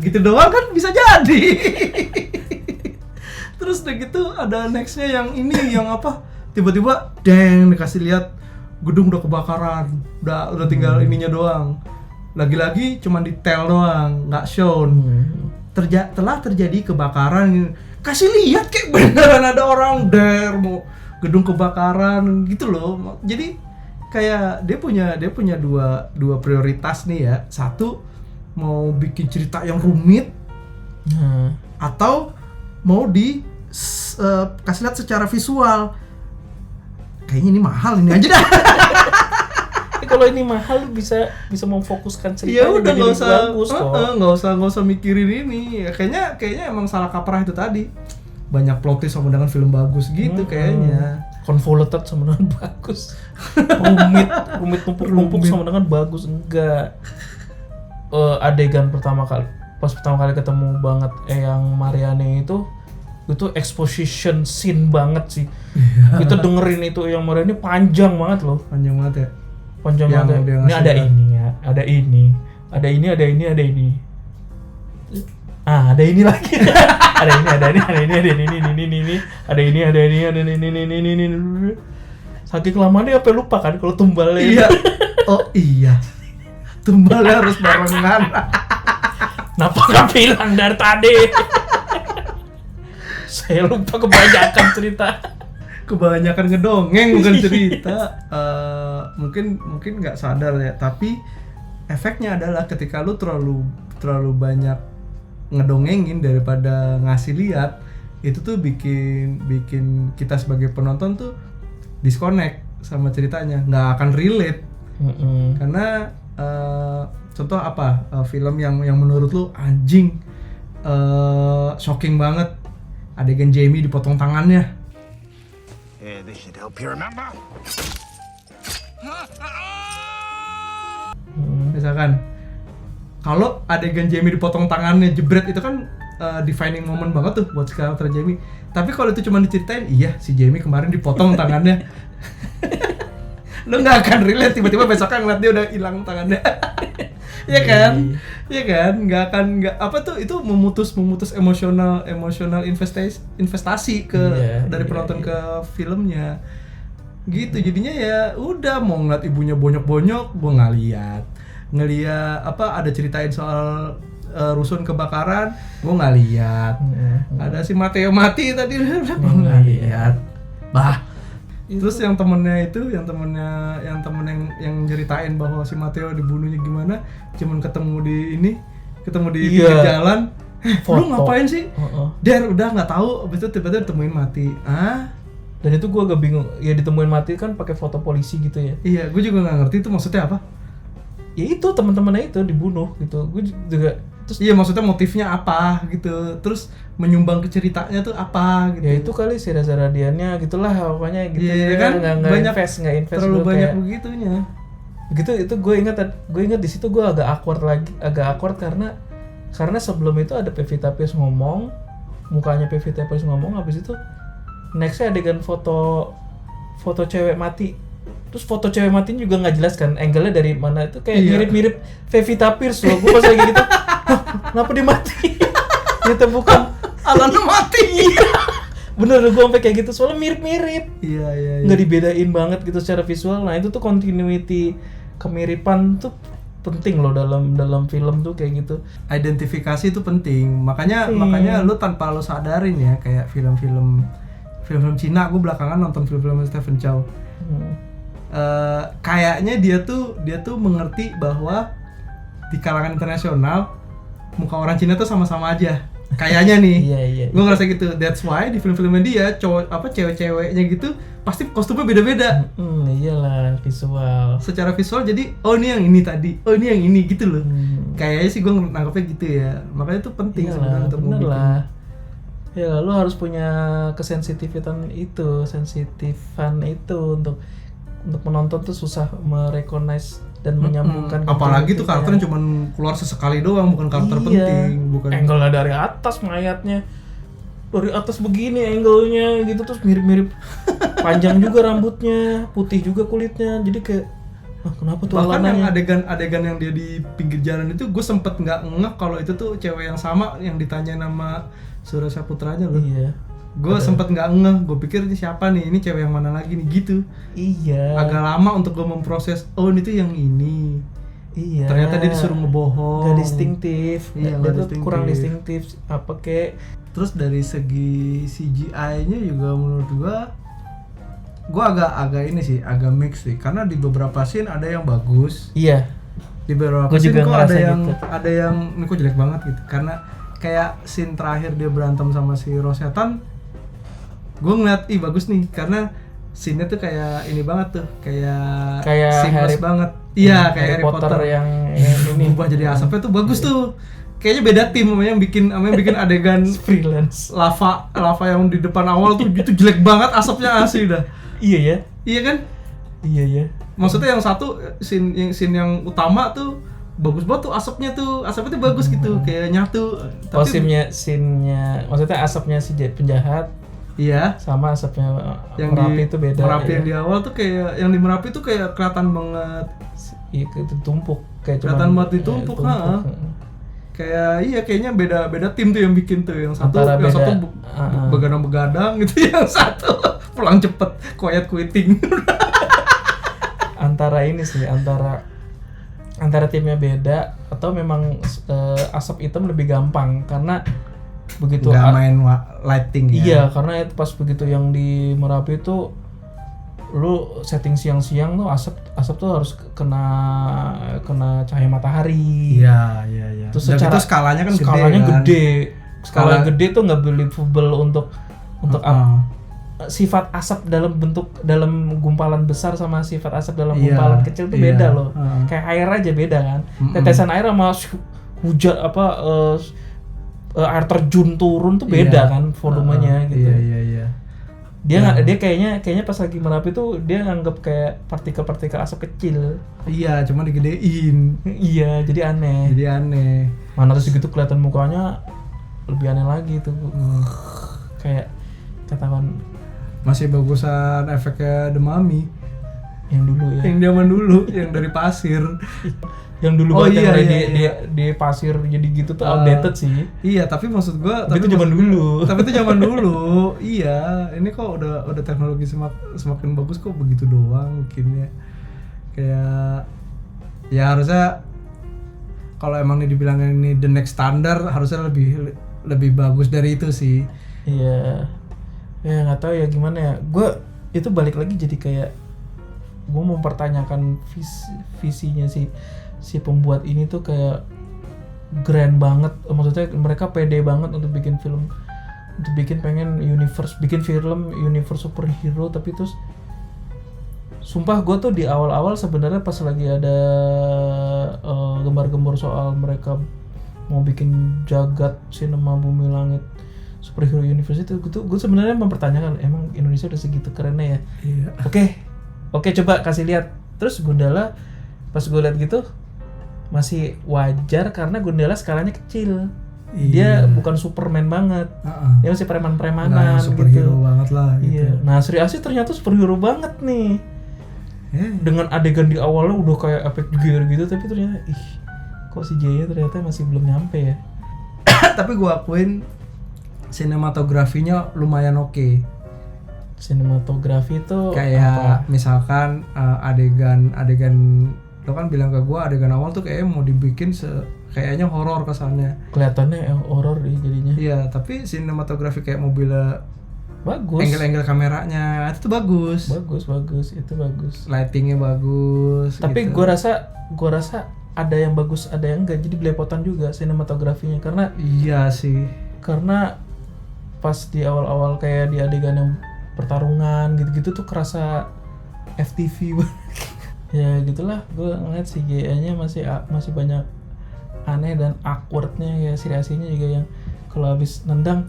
gitu doang kan bisa jadi. Terus udah gitu ada nextnya yang ini yang apa, tiba-tiba dikasih lihat gedung udah kebakaran, udah tinggal ininya doang, lagi-lagi cuma detail doang, nggak shown. Telah terjadi kebakaran, kasih lihat kayak beneran ada orang mau gedung kebakaran gitu loh. Jadi kayak dia punya dua prioritas nih ya. Satu, mau bikin cerita yang rumit, atau mau kasih lihat secara visual. Kayaknya ini mahal, ini aja dah. Kalau ini mahal bisa memfokuskan cerita. Ya udah nggak usah mikirin ini. Kayaknya emang salah kaprah itu tadi. Banyak plot twist sama dengan film bagus gitu kayaknya. Convoluted sama dengan bagus. Rumit numpuk sama dengan bagus enggak. Adegan pertama kali ketemu banget yang Mariane itu exposition scene banget sih. Kita dengerin itu yang Mariane panjang banget loh. Panjang banget ya. Ini ada ini ya, ada ini. Ada ini. Ada ini lagi. ada ini. Saking kelamaan apa lupa kan kalau tumbalnya. Iya. Oh iya. Tumbalnya harus barengan. Kenapa nggak bilang dari tadi? Saya lupa kebanyakan cerita. kebanyakan ngedongeng bukan cerita. Mungkin nggak sadar ya, tapi efeknya adalah ketika lu terlalu banyak ngedongengin daripada ngasih lihat, itu tuh bikin kita sebagai penonton tuh disconnect sama ceritanya, nggak akan relate. Karena contoh apa film yang menurut lu anjing shocking banget, adegan Jamie dipotong tangannya. This should help you remember. Misalkan kalau adegan Jamie dipotong tangannya jebret itu kan defining moment banget tuh buat karakter Jamie. Tapi kalau itu cuma diceritain, iya si Jamie kemarin dipotong tangannya, lu nggak akan relate. Tiba-tiba besoknya ngeliat dia udah hilang tangannya. Iya kan? Iya kan? Nggak apa tuh, itu memutus emosional investasi ke dari penonton ke filmnya. Gitu. Jadinya ya udah, mau ngeliat ibunya bonyok-bonyok gua ngeliat apa ada ceritain soal rusun kebakaran, gua nggak lihat. Ada si Matteo mati tadi, gua nggak lihat. Terus yang temennya yang ceritain bahwa si Matteo dibunuhnya gimana, cuman ketemu di pinggir jalan. Lu ngapain sih? Der udah nggak tahu, abis itu tiba-tiba ditemuin mati. Dan itu gue agak bingung, ya ditemuin mati kan pakai foto polisi gitu ya. Iya, gue juga nggak ngerti itu maksudnya apa. Ya itu teman-temannya itu dibunuh gitu. Gue juga terus iya, maksudnya motifnya apa gitu. Terus menyumbang ke ceritanya tuh apa gitu. Ya itu kali si Reza Radiannya gitulah pokoknya gitu. Iya kan, nggak invest terlalu banyak begitunya. Begitu itu gue ingat di situ gue agak awkward karena sebelum itu ada Pevita Pierce ngomong, mukanya Pevita Pierce ngomong, habis itu nextnya adegan foto cewek mati. Terus foto cewek mati juga nggak jelas kan angle-nya dari mana, itu kayak mirip Pevita Pierce loh. Gue pas lagi gitu, kenapa dia mati? Itu bukan Alana mati. Bener, gue sampai kayak gitu soalnya mirip-mirip. Iya. Nggak dibedain banget gitu secara visual. Nah itu tuh continuity, kemiripan tuh penting loh dalam film tuh kayak gitu. Identifikasi itu penting. Makanya lu tanpa lu sadarin ya, kayak film-film Cina, gue belakangan nonton film-film Stephen Chow. Kayaknya dia tuh mengerti bahwa di kalangan internasional muka orang Cina tuh sama-sama aja. Kayaknya nih. Iya. Gue ngerasa gitu. That's why di film-filmnya dia cewek-ceweknya gitu pasti kostumnya beda-beda. Iyalah, visual. Secara visual jadi ini yang ini tadi, ini yang ini gitu loh. Kayaknya sih gue nangkepnya gitu ya. Makanya itu penting sebenarnya untuk bener bikin. lah. Ya lu harus punya sensitifan itu untuk menonton tuh susah merecognize dan menyambungkan. Apalagi tuh karakternya cuma keluar sesekali doang, bukan karakter penting, bukan. Angle-nya dari atas, mayatnya dari atas begini angle-nya gitu, terus mirip-mirip panjang juga rambutnya, putih juga kulitnya, jadi kayak kenapa tuh bahkan alananya? yang adegan yang dia di pinggir jalan itu gue sempet nggak ngeh kalau itu tuh cewek yang sama yang ditanya nama Surya Saputranya loh. Iya. Gue sempet nggak ngeh, gue pikir ini siapa nih, ini cewek yang mana lagi nih gitu. Iya. Agak lama untuk gue memproses, ini tuh yang ini. Iya. Ternyata dia disuruh ngebohong. Gak distinktif. Iya, dia tuh kurang distinktif. Apa kek? Terus dari segi CGI-nya juga menurut gue agak ini sih, agak mix sih. Karena di beberapa scene ada yang bagus. Iya. Di beberapa scene kok ada yang ini kok jelek banget gitu. Karena kayak scene terakhir dia berantem sama si Rosetan, gue ngeliat bagus nih karena scene-nya tuh kayak ini banget tuh, kayak seamless banget. Iya, kayak Harry Potter yang ini berubah jadi asapnya tuh bagus tuh. Kayaknya beda tim yang bikin adegan freelance lava yang di depan awal tuh gitu jelek banget, asapnya asli dah. Iya ya. Iya kan? Iya ya. Maksudnya yang satu scene yang utama tuh bagus banget tuh, asapnya tuh bagus gitu, kayak nyatu. Tapi scene-nya maksudnya asapnya si penjahat. Iya. Sama asapnya yang Merapi itu beda. Merapi yang di awal tuh kayak yang di Merapi tuh kayak kelihatan banget. Iya, ditumpuk kayak kelihatan banget ditumpuk, kayaknya beda tim tuh yang bikin tuh. Yang satu begadang gitu, yang satu pulang cepet, quiet quitting. antara timnya beda atau memang asap hitam lebih gampang karena begitu nggak main lighting ya. Iya, karena itu pas begitu yang di Merapi itu lu setting siang-siang tuh asap tuh harus kena cahaya matahari. Iya. Terus Dan secara itu skalanya kan gede. Skala gede tuh nggak believable untuk sifat asap dalam gumpalan besar sama sifat asap dalam gumpalan kecil tuh beda loh. Kayak air aja beda kan. Tetesan air sama hujan air terjun turun tuh beda kan volumenya gitu. Iya. Dia kayaknya pas lagi Merapi tuh dia nganggep kayak partikel-partikel asap kecil. Iya, cuma digedein. Iya, jadi aneh. Mana terus gitu kelihatan mukanya lebih aneh lagi tuh. Kayak ketahuan. Masih bagusan efeknya The Mummy Yang dulu ya. yang zaman dulu, yang dari pasir. Yang dulu banget yang di pasir jadi gitu tuh outdated sih. Iya, tapi maksud gua Tapi itu zaman dulu. Tapi itu zaman dulu. Iya, ini kok udah teknologi semakin bagus kok begitu doang mungkinnya. Kayak ya harusnya kalau emang ini dibilang ini the next standard harusnya lebih bagus dari itu sih. Iya. Ya nggak tahu ya gimana ya. Gue itu balik lagi jadi kayak gue mempertanyakan visinya si pembuat ini tuh kayak grand banget. Maksudnya mereka pede banget untuk bikin film, untuk bikin film universe superhero, tapi terus sumpah gue tuh di awal-awal sebenarnya pas lagi ada gembar-gembor soal mereka mau bikin jagat sinema bumi langit superhero universe itu, gue sebenarnya mempertanyakan emang Indonesia udah segitu kerennya ya. Iya. Oke, coba kasih lihat. Terus Gundala pas gue lihat gitu masih wajar karena Gundala skalanya kecil. Dia bukan Superman banget. Dia masih preman-premanan superhero gitu. banget lah gitu. Iya. Nah, Sri Asih ternyata superhero banget nih. Dengan adegan di awalnya udah kayak efek gear gitu, tapi ternyata kok si Jaya ternyata masih belum nyampe ya. Tapi gue akuin sinematografinya lumayan oke. Sinematografi itu kayak apa? Misalkan adegan lo kan bilang ke gue adegan awal tuh kayaknya mau dibikin kayaknya horor kesannya. Kelihatannya horor jadinya. Iya, tapi sinematografi kayak mobilnya bagus. Angle kameranya itu tuh bagus. Bagus, itu bagus. Lightingnya bagus. Tapi gitu. gue rasa ada yang bagus, ada yang enggak. Jadi belepotan juga sinematografinya karena iya sih. Karena pas di awal-awal kayak di adegan yang pertarungan gitu-gitu tuh kerasa FTV banget. Ya gitulah, gue ngeliat CGI-nya masih banyak aneh dan awkwardnya ya. Sri Asihnya juga yang kalau habis nendang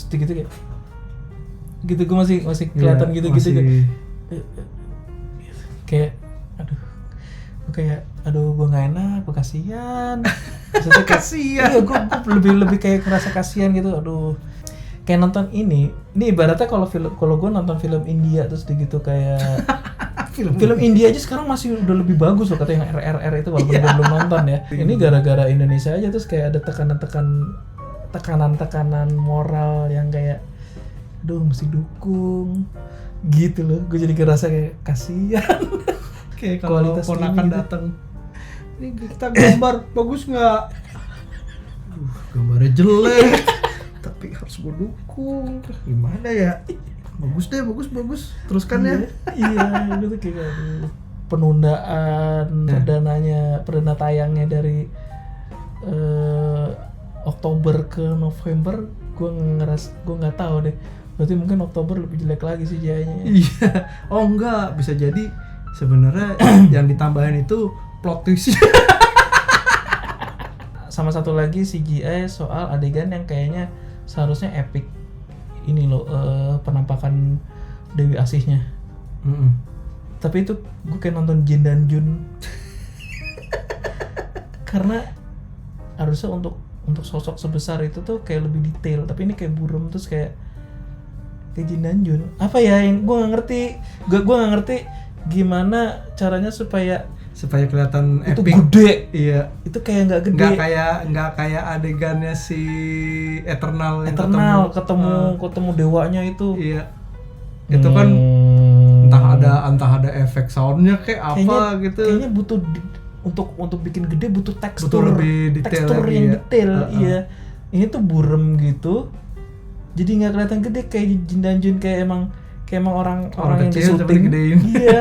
gitu kayak gitu, gue masih kelihatan gitu kayak aduh gue nggak enak, gue kasihan. Kasihan. Iya, gue lebih kayak ngerasa kasihan gitu. Aduh, kayak nonton ini ibaratnya kalau gue nonton film India terus gitu kayak film India aja sekarang masih udah lebih bagus loh, kata yang RRR itu walaupun gue belum nonton ya. Ini gara-gara Indonesia aja terus kayak ada tekanan moral yang kayak aduh mesti dukung gitu loh. Gue jadi ngerasa kayak kasihan. Kayak kalau ponakan datang, ini kita gambar bagus nggak? Gambarnya jelek, tapi harus gue dukung. Gimana ya? Bagus deh, bagus. Teruskan ya. Iya, itu kayak penundaan perdana tayangnya dari Oktober ke November. Gue nggak tahu deh. Berarti mungkin Oktober lebih jelek lagi sih jayanya. Iya. Oh enggak, bisa jadi sebenarnya yang ditambahin itu plot twist. Sama satu lagi CGI soal adegan yang kayaknya seharusnya epic ini loh, penampakan Dewi Asihnya. Tapi itu gue kayak nonton Jin dan Jun. Karena harusnya untuk sosok sebesar itu tuh kayak lebih detail, tapi ini kayak buram terus kayak Jin dan Jun. Apa ya yang gue nggak ngerti. Gue nggak ngerti gimana caranya supaya kelihatan itu epic. Gede. Iya. Itu kayak nggak gede. Nggak kayak adegannya si Eternal ketemu dewanya itu. Iya. Itu kan entah ada efek soundnya kayak apa gitu. Kayaknya butuh untuk bikin gede butuh tekstur. Butuh lebih detail tekstur lagi yang ya. detail. Iya. ini tuh burem gitu. Jadi nggak kelihatan gede kayak Jin dan Jun kayak emang orang yang kecil tapi disulting. digedein. Iya,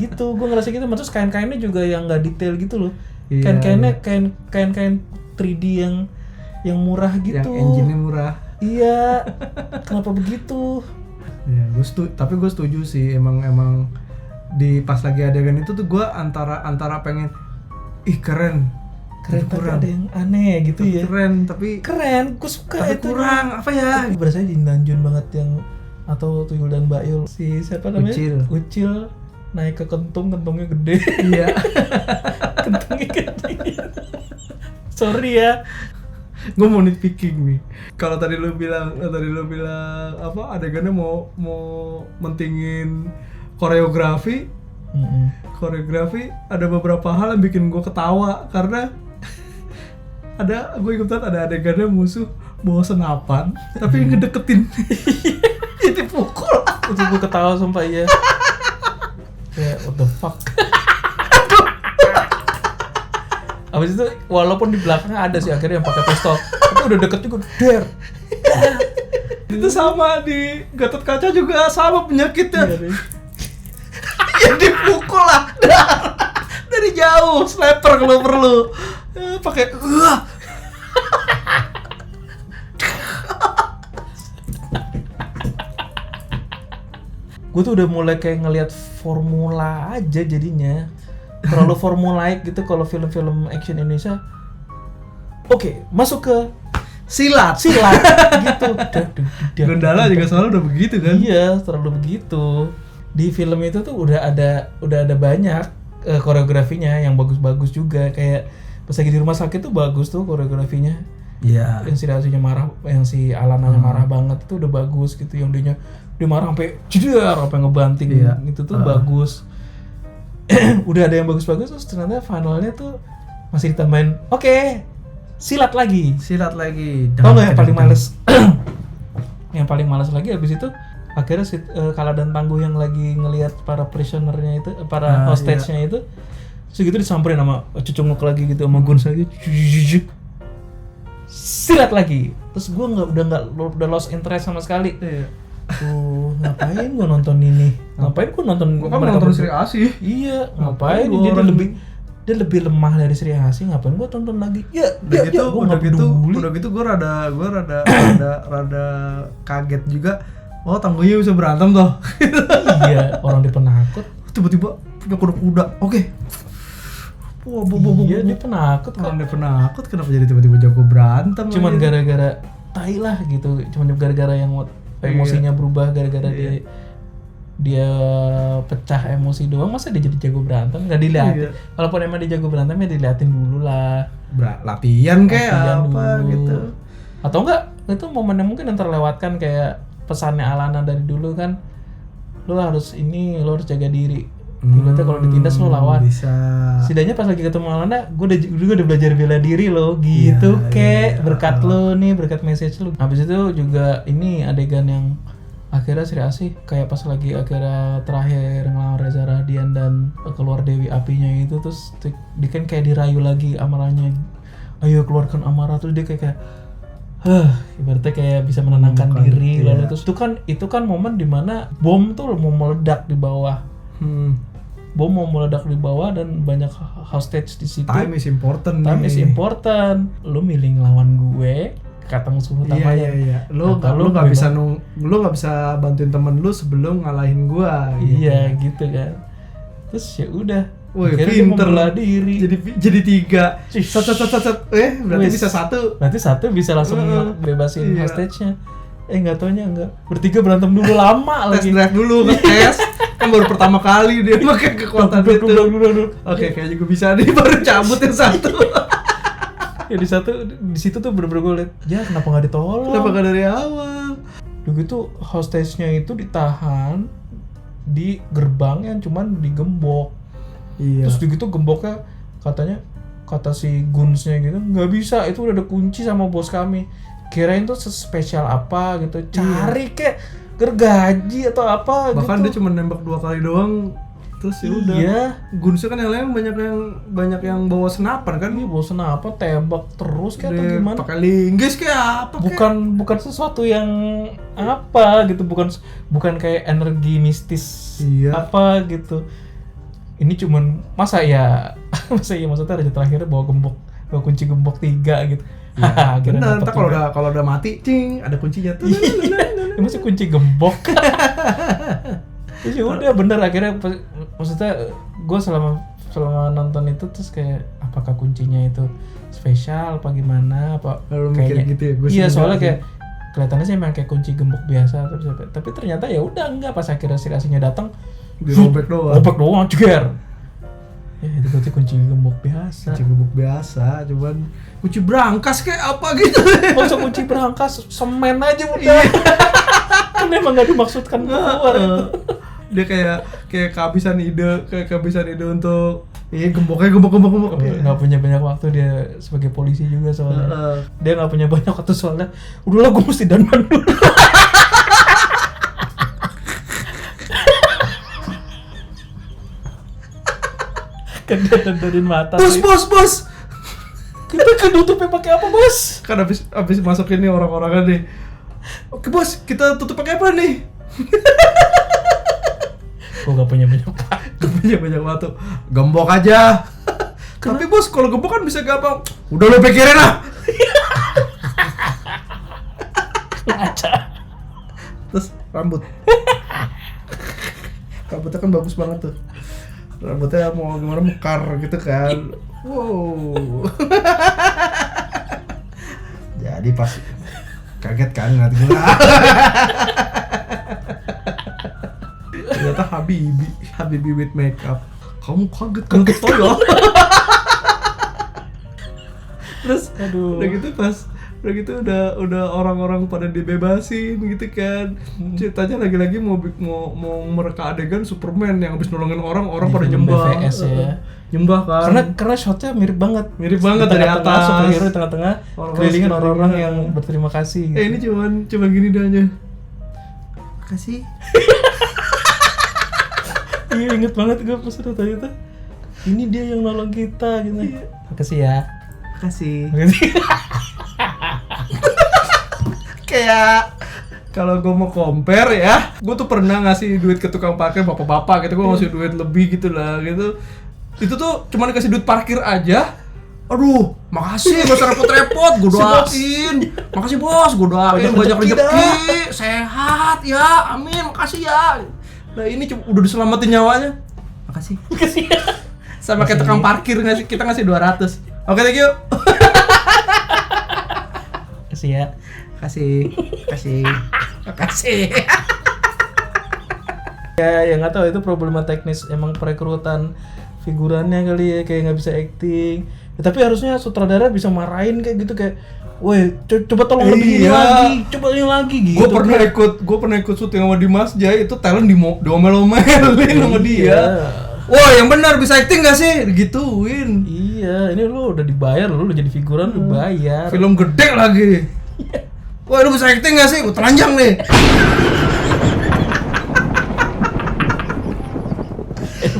gitu. Gue ngerasa gitu. Terus kain-kainnya juga yang nggak detail gitu loh. Iya, Kain-kainnya kain 3D yang murah gitu. Yang engine-nya murah. Iya. Kenapa begitu? Ya, tapi gue setuju sih emang di pas lagi adegan itu tuh gue antara pengen keren Tapi ada yang aneh gitu ya. Keren, gue suka tapi itu. kurang apa ya? Berasanya Jin dan Jun banget yang atau Tuyul dan Bakyul. Si siapa namanya? Ucil naik ke kentungnya gede. Iya. Kentungnya gede. Sorry ya. Gue mau nitpicking nih. Kalau tadi lu bilang apa adegannya mau mentingin koreografi. Koreografi ada beberapa hal yang bikin gue ketawa karena gue ingat banget ada adegannya musuh bawa senapan tapi ngedeketin. Jadi pukul. Itu gue ketawa sumpah iya. Kayak what the fuck. Abis itu walaupun di belakangnya ada sih akhirnya yang pakai pistol, tapi udah deket juga der. Itu sama di Gatot Kaca juga sama penyakitnya. Ya dipukul lah dari jauh, sniper kalau perlu. Pakai Gue tuh udah mulai kayak ngelihat formula aja jadinya. Terlalu formulaik gitu kalau film-film action Indonesia. Oke, masuk ke silat gitu. Gundala juga selalu udah begitu kan? Iya, terlalu begitu. Di film itu tuh udah ada banyak koreografinya yang bagus-bagus juga, kayak pas lagi di rumah sakit tuh bagus tuh koreografinya. Iya. Yang si Rasunya marah, yang si Alananya marah banget itu udah bagus gitu, yang dia marah sampai jedar sampai ngebanting itu tuh bagus. Udah ada yang bagus-bagus, terus ternyata finalnya tuh masih ditambahin silat lagi. Tau nggak yang paling males? Yang paling males lagi abis itu akhirnya Kala dan Tangguh yang lagi ngelihat para prisonernya itu, para hostage-nya itu, terus gitu disamperin sama Cucunguk lagi gitu, sama Guns lagi, silat lagi. Terus gue udah lost interest sama sekali. Ngapain gue nonton ini? Ngapain gue nonton? Gue kan nonton Sri Asih. Iya, ngapain dia lebih lemah dari Sri Asih, ngapain gue tonton lagi? Udah gitu gue rada kaget juga. Oh, Tangguhnya bisa berantem toh. Iya, orang dia penakut. Tiba-tiba punya kuda-kuda. Oke. Iya, dia penakut kan. Orang dia penakut, kenapa jadi tiba-tiba jago berantem? Cuman gara-gara tai lah gitu. Cuman gara-gara yang emosinya berubah gara-gara dia pecah emosi doang, masa dia jadi jago berantem? Gak dilihat. Kalaupun emang dia jago berantem ya diliatin dulu lah. Latihan kayak apa dulu. gitu. Atau enggak, itu momen yang mungkin yang terlewatkan kayak pesannya Alana dari dulu kan, lo harus jaga diri. Ibaratnya kalau ditindas lo lawan. Bisa. Setidaknya pas lagi ketemu Alana, gue udah belajar bela diri lo, gitu berkat lo nih, berkat message lo. Habis itu juga ini adegan yang akhirnya Sri Asih kayak pas lagi akhirnya terakhir ngelawan Reza Radian dan keluar Dewi Apinya itu, terus dia kan kayak dirayu lagi amarahnya, ayo keluarkan amarah, terus dia kayak ibaratnya kayak bisa menenangkan diri. Lalu terus itu kan momen dimana bom tuh mau meledak di bawah. Bom mau meledak di bawah dan banyak hostage di situ. Time is important. Lu milih ngelawan gue, kata musuh utamanya. Iya. Lu nggak bisa bantuin temen lu sebelum ngalahin gua. Gitu. Iya gitu kan. Terus ya udah. Woi, pinter lah diri. Jadi 3. Berarti bisa 1. Berarti 1 bisa langsung bebasin hostage-nya. Nggak taunya enggak. Bertiga berantem dulu lama lagi. Tes drive dulu, ngetes. Kan baru pertama kali dia pakai kekuatan itu. Oke, kayaknya gue bisa nih, baru cabut yang 1. Ya di situ tuh bener-bener gue liat, ya kenapa nggak ditolong? Kenapa nggak dari awal? Begitu hostage-nya itu ditahan di gerbang yang cuman digembok. Iya. Terus begitu gemboknya kata si Gunsnya gitu, nggak bisa, itu udah ada kunci sama bos kami. Kirain tuh spesial apa gitu, cari kek gergaji atau apa. Bahkan gitu. dia cuma nembak 2 kali doang, Terus ya udah. Iya. Gunsnya kan yang lain banyak yang bawa senapan kan. Ini bosen apa tembak terus kayak atau Dia gimana? pakai linggis kayak apa kayak. Bukan sesuatu yang apa gitu, bukan kayak energi mistis Iya. apa gitu. Ini cuman masa ya maksudnya raja terakhirnya bawa kunci gembok 3 gitu. Ya, Akhirnya bener, dapet ntar juga. kalau udah mati, cing, ada kuncinya tuh. Ini masih kunci gembok. Terus ya udah bener akhirnya maksudnya gue selama nonton itu terus kayak apakah kuncinya itu spesial apa gimana apa Kalau mikir gitu ya, gua iya sih soalnya enggak kayak kelihatannya sih emang kayak kunci gembok biasa tapi ternyata ya udah enggak pas akhirnya si aslinya datang Dirobek doang. robek doang ceger ya itu berarti kunci gembok biasa Kunci gembok biasa, cuman kunci brankas kayak apa gitu. masa kunci berangkas semen aja udah kan emang gak dimaksudkan keluar itu. Dia kayak kehabisan ide untuk gembok. Nggak punya banyak waktu dia sebagai polisi juga soalnya. Dia nggak punya banyak waktu soalnya. Udahlah gue mesti dandan dulu. Kan dia dandanin mata. Bos. Kita kan tutupnya pakai apa bos? Kan habis masukin nih orang-orangan nih. Oke bos, kita tutup pakai apa nih? Gue nggak punya banyak waktu. Gak punya banyak waktu. Gembok aja. Tapi bos, kalau gembok kan bisa gampang. Udah lo pikirin lah. Ngaca. Terus rambut. Rambutnya kan bagus banget tuh. Rambutnya mau gimana mekar gitu kan. Wow. Jadi pas kaget kan ngeliat gue. Ternyata Habibi with makeup. Kamu kaget kan ketoyo. Terus Aduh. udah gitu udah orang-orang pada dibebasin gitu kan. Ceritanya lagi-lagi mau mereka adegan Superman yang habis nolongin orang Di pada film nyembah. BVS ya. Nyembah kan. Karena shotnya mirip banget Mirip Di banget dari tengah-tengah atas. superhero di tengah-tengah Orang-orang kelilingin sekeliling. orang-orang yang berterima kasih gitu. Ini cuma gini dahnya. Makasih. Iya inget banget gue pas udah tadi tuh ini dia yang nolong kita gitu. Makasih ya. Makasih. Makasih. Kayak kalau gue mau compare ya, gue tuh pernah ngasih duit ke tukang parkir bapak-bapak gitu, gue ngasih duit lebih gitu lah gitu. Itu tuh cuma dikasih duit parkir aja. Aduh, makasih gak usah repot-repot, gue doain. Makasih bos, gue doain banyak rezeki, sehat ya, amin, makasih ya. Nah ini udah diselamatin nyawanya. Makasih. Makasih ya. Sama kayak tukang parkir kita ngasih 200. Oke, thank you. Makasih ya. Makasih. Ya nggak tahu itu problema teknis emang perekrutan figurannya kali ya kayak nggak bisa acting. Ya, tapi harusnya sutradara bisa marahin kayak gitu kayak, woi coba tolong lebih ini Iya. lagi, coba ini lagi gitu. Gue pernah ikut syuting sama Dimas Jai, itu talent diomel-omelin sama dia. Iya. Wah, yang benar bisa acting gak sih? Gituin. Iya, ini lu udah dibayar, lu udah jadi figuran, lu bayar. Film gede lagi. Wah, lu bisa acting gak sih? Gue telanjang nih.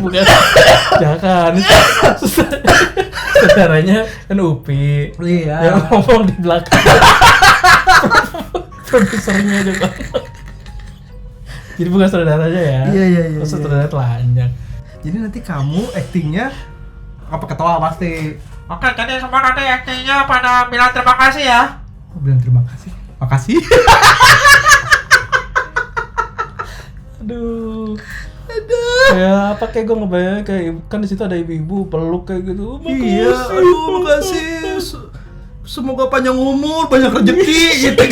Bukan. Jangan. Saudaranya kan Upi. Iya. Yang ngomong di belakang. Produsernya juga. Jadi bukan saudaranya ya. Iya. Terus saudaranya telanjang. Jadi nanti kamu actingnya apa ketawa pasti. Oke, jadi semua nanti actingnya pada bilang terima kasih ya. Oh, bilang terima kasih. Makasih. Aduh. Kayak apa kayak gue ngebayangin kayak kan di situ ada ibu-ibu peluk kayak gitu. Iya, aduh makasih. Semoga panjang umur, banyak rezeki gitu.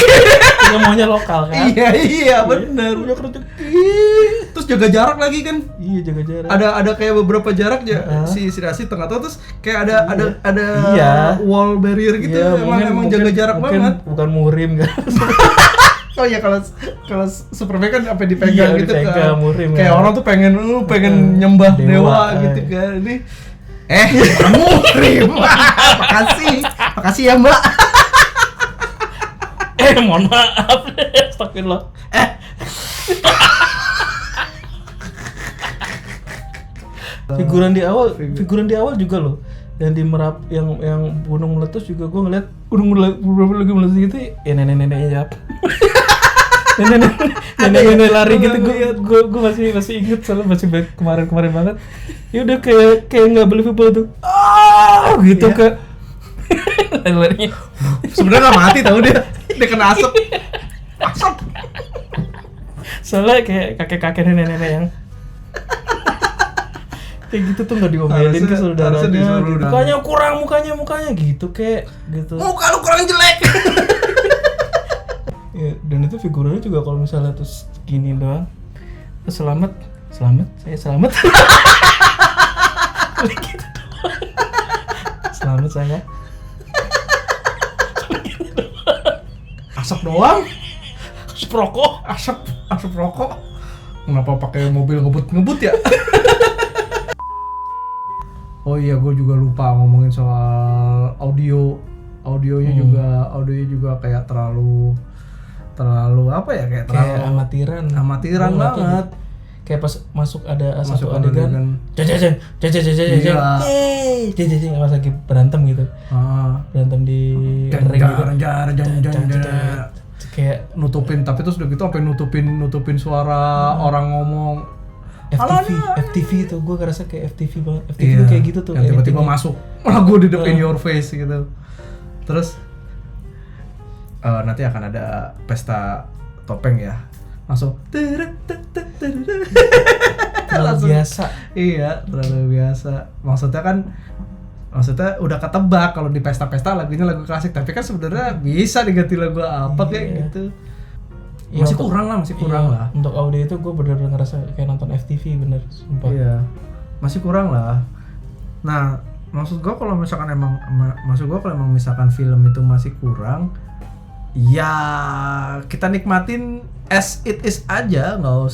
Yang maunya lokal kan. Iya benar. Banyak rezeki. Terus jaga jarak lagi kan? Iya jaga jarak. Ada kayak beberapa jarak ya si Rasi tengah-tengah terus kayak ada Iya. wall barrier gitu. Iya, emang jaga jarak mungkin banget. Bukan muhrim kan. Oh iya kalau Superman kan sampai dipegang Iya, gitu dipegang, kan. murim Kayak kan. orang tuh pengen nyembah dewa Dewa, gitu kan. Ini kamu makasih ya Mbak. Mohon maaf. Astagfirullah. Figuran di awal juga loh. Yang di Merap, yang gunung meletus juga gue ngeliat gunung lagi meletus gitu. Ya nenek-neneknya ya. Nenek lari gitu. Gue masih inget soalnya masih kemarin banget. Ya udah kayak nggak believable tuh. Gitu iya. Larinya. Sebenarnya nggak mati tahu dia kena asap. Soalnya kayak kakek nenek yang kayak gitu tuh nggak diomelin ke saudaranya gitu. Mukanya gitu kayak gitu. Muka lu kurang jelek. Ya, dan itu figuranya juga kalau misalnya terus gini doang. Selamat, saya selamat. Gitu doang. Selamat saya. Asap doang. Asap rokok. Kenapa pakai mobil ngebut ya? Oh iya, gue juga lupa ngomongin soal audionya juga kayak terlalu apa ya, kayak amatiran banget. Kayak pas masuk satu adegan jajang pas lagi berantem gitu. Berantem di ring gitu. Kayak nutupin, tapi terus udah gitu sampai nutupin suara orang ngomong. FTV itu gue ngerasa kayak FTV banget. FTV tuh kayak gitu tuh. Yang tiba-tiba masuk lagu di in your face gitu. Terus nanti akan ada pesta topeng ya. Langsung terlalu biasa. Iya, terlalu biasa. Maksudnya udah ketebak kalau di pesta-pesta lagunya lagu klasik, tapi kan sebenarnya bisa diganti lagu apa kayak gitu. Ya, masih kurang lah. Untuk audio itu gue bener-bener ngerasa kayak nonton FTV bener, sumpah. Iya, masih kurang lah. Nah, maksud gue kalau misalkan misalkan film itu masih kurang, ya kita nikmatin as it is aja, nggak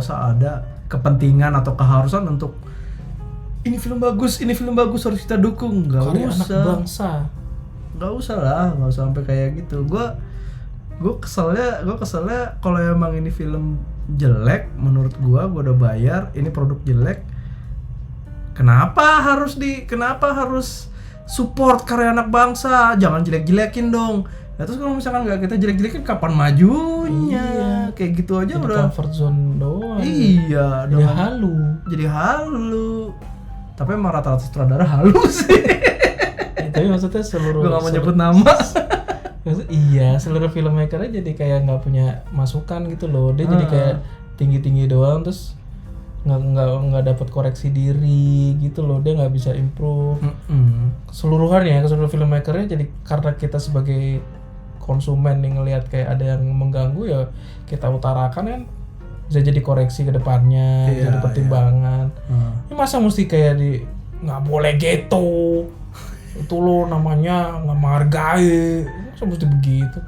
usah ada kepentingan atau keharusan untuk ini film bagus harus kita dukung. Nggak usah. Nggak usah sampai kayak gitu. Gue keselnya kalau emang ini film jelek, menurut gue udah bayar, ini produk jelek, kenapa harus support karya anak bangsa, jangan jelek-jelekin dong. Ya terus kalau misalkan nggak kita jelek-jelekin, kapan majunya? Kayak gitu aja jadi udah comfort zone doang. Iya, jadi halu. Tapi emang rata-rata sutradara halu sih. Tapi maksudnya seluruh, gue nggak mau nyebut nama. Iya, seluruh filmmakernya jadi kayak nggak punya masukan gitu loh. Dia jadi kayak tinggi doang, terus nggak dapat koreksi diri gitu loh. Dia nggak bisa improve. Keseluruhannya, seluruh filmmakernya jadi karena kita sebagai konsumen yang ngelihat kayak ada yang mengganggu, ya kita utarakan kan bisa jadi koreksi ke depannya, jadi pertimbangan. Ini masa mesti kayak nggak boleh gitu. Itu lo namanya nggak menghargai, mesti begitu.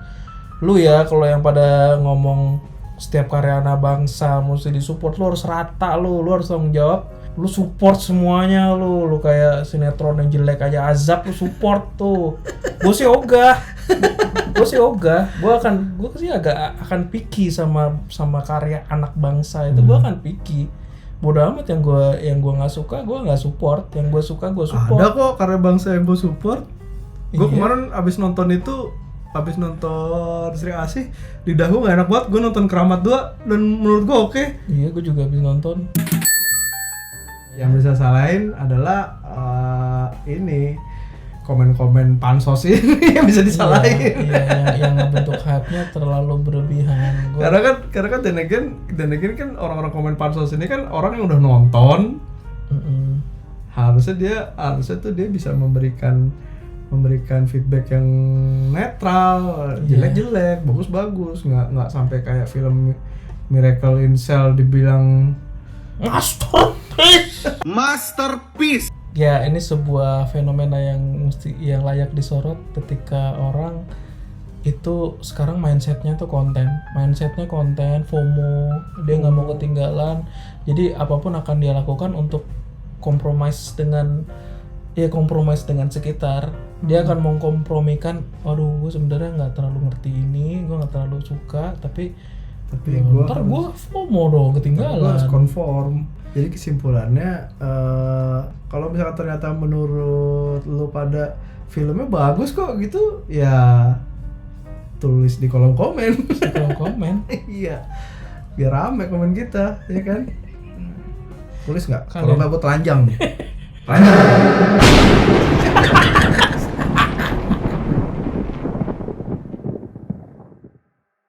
Lu ya kalau yang pada ngomong setiap karya anak bangsa mesti disupport, lu harus rata, lu harus tanggung jawab, lu support semuanya, lu kayak sinetron yang jelek aja Azab lu support tuh. Gue sih ogah, gue sih akan picky sama karya anak bangsa itu. Gue akan picky. Bodo amat yang gue nggak suka, gue nggak support. Yang gue suka, gue support. Ada kok karya bangsa yang gue support. Gue kemarin abis nonton Sri Asih, lidah gue nggak enak banget. Gue nonton Keramat 2 dan menurut gue oke. Iya, gue juga abis nonton. Yang bisa salahin adalah ini komen-komen pansos ini yang bisa disalahin. Iya, yang ngebentuk hype-nya terlalu berlebihan. Karena kan dan again kan orang-orang komen pansos ini kan orang yang udah nonton. Harusnya tuh dia bisa memberikan feedback yang netral, jelek-jelek, bagus-bagus, nggak sampai kayak film Miracle in Cell dibilang Masterpiece. Ya, ini sebuah fenomena yang layak disorot ketika orang itu sekarang mindsetnya konten, FOMO, dia nggak mau ketinggalan, jadi apapun akan dia lakukan untuk kompromis dengan sekitar. Dia akan mengkompromikan, aduh gue sebenarnya nggak terlalu ngerti ini, gue nggak terlalu suka, tapi gue ntar gue FOMO dong, ketinggalan. Gue harus conform. Jadi kesimpulannya kalau misalkan ternyata menurut lu pada filmnya bagus kok gitu, ya tulis di kolom komen. Di kolom komen. Iya. Biar rame komen kita, ya kan? Tulis nggak? Kalian- Kalau nggak gue telanjang nih. Telanjang.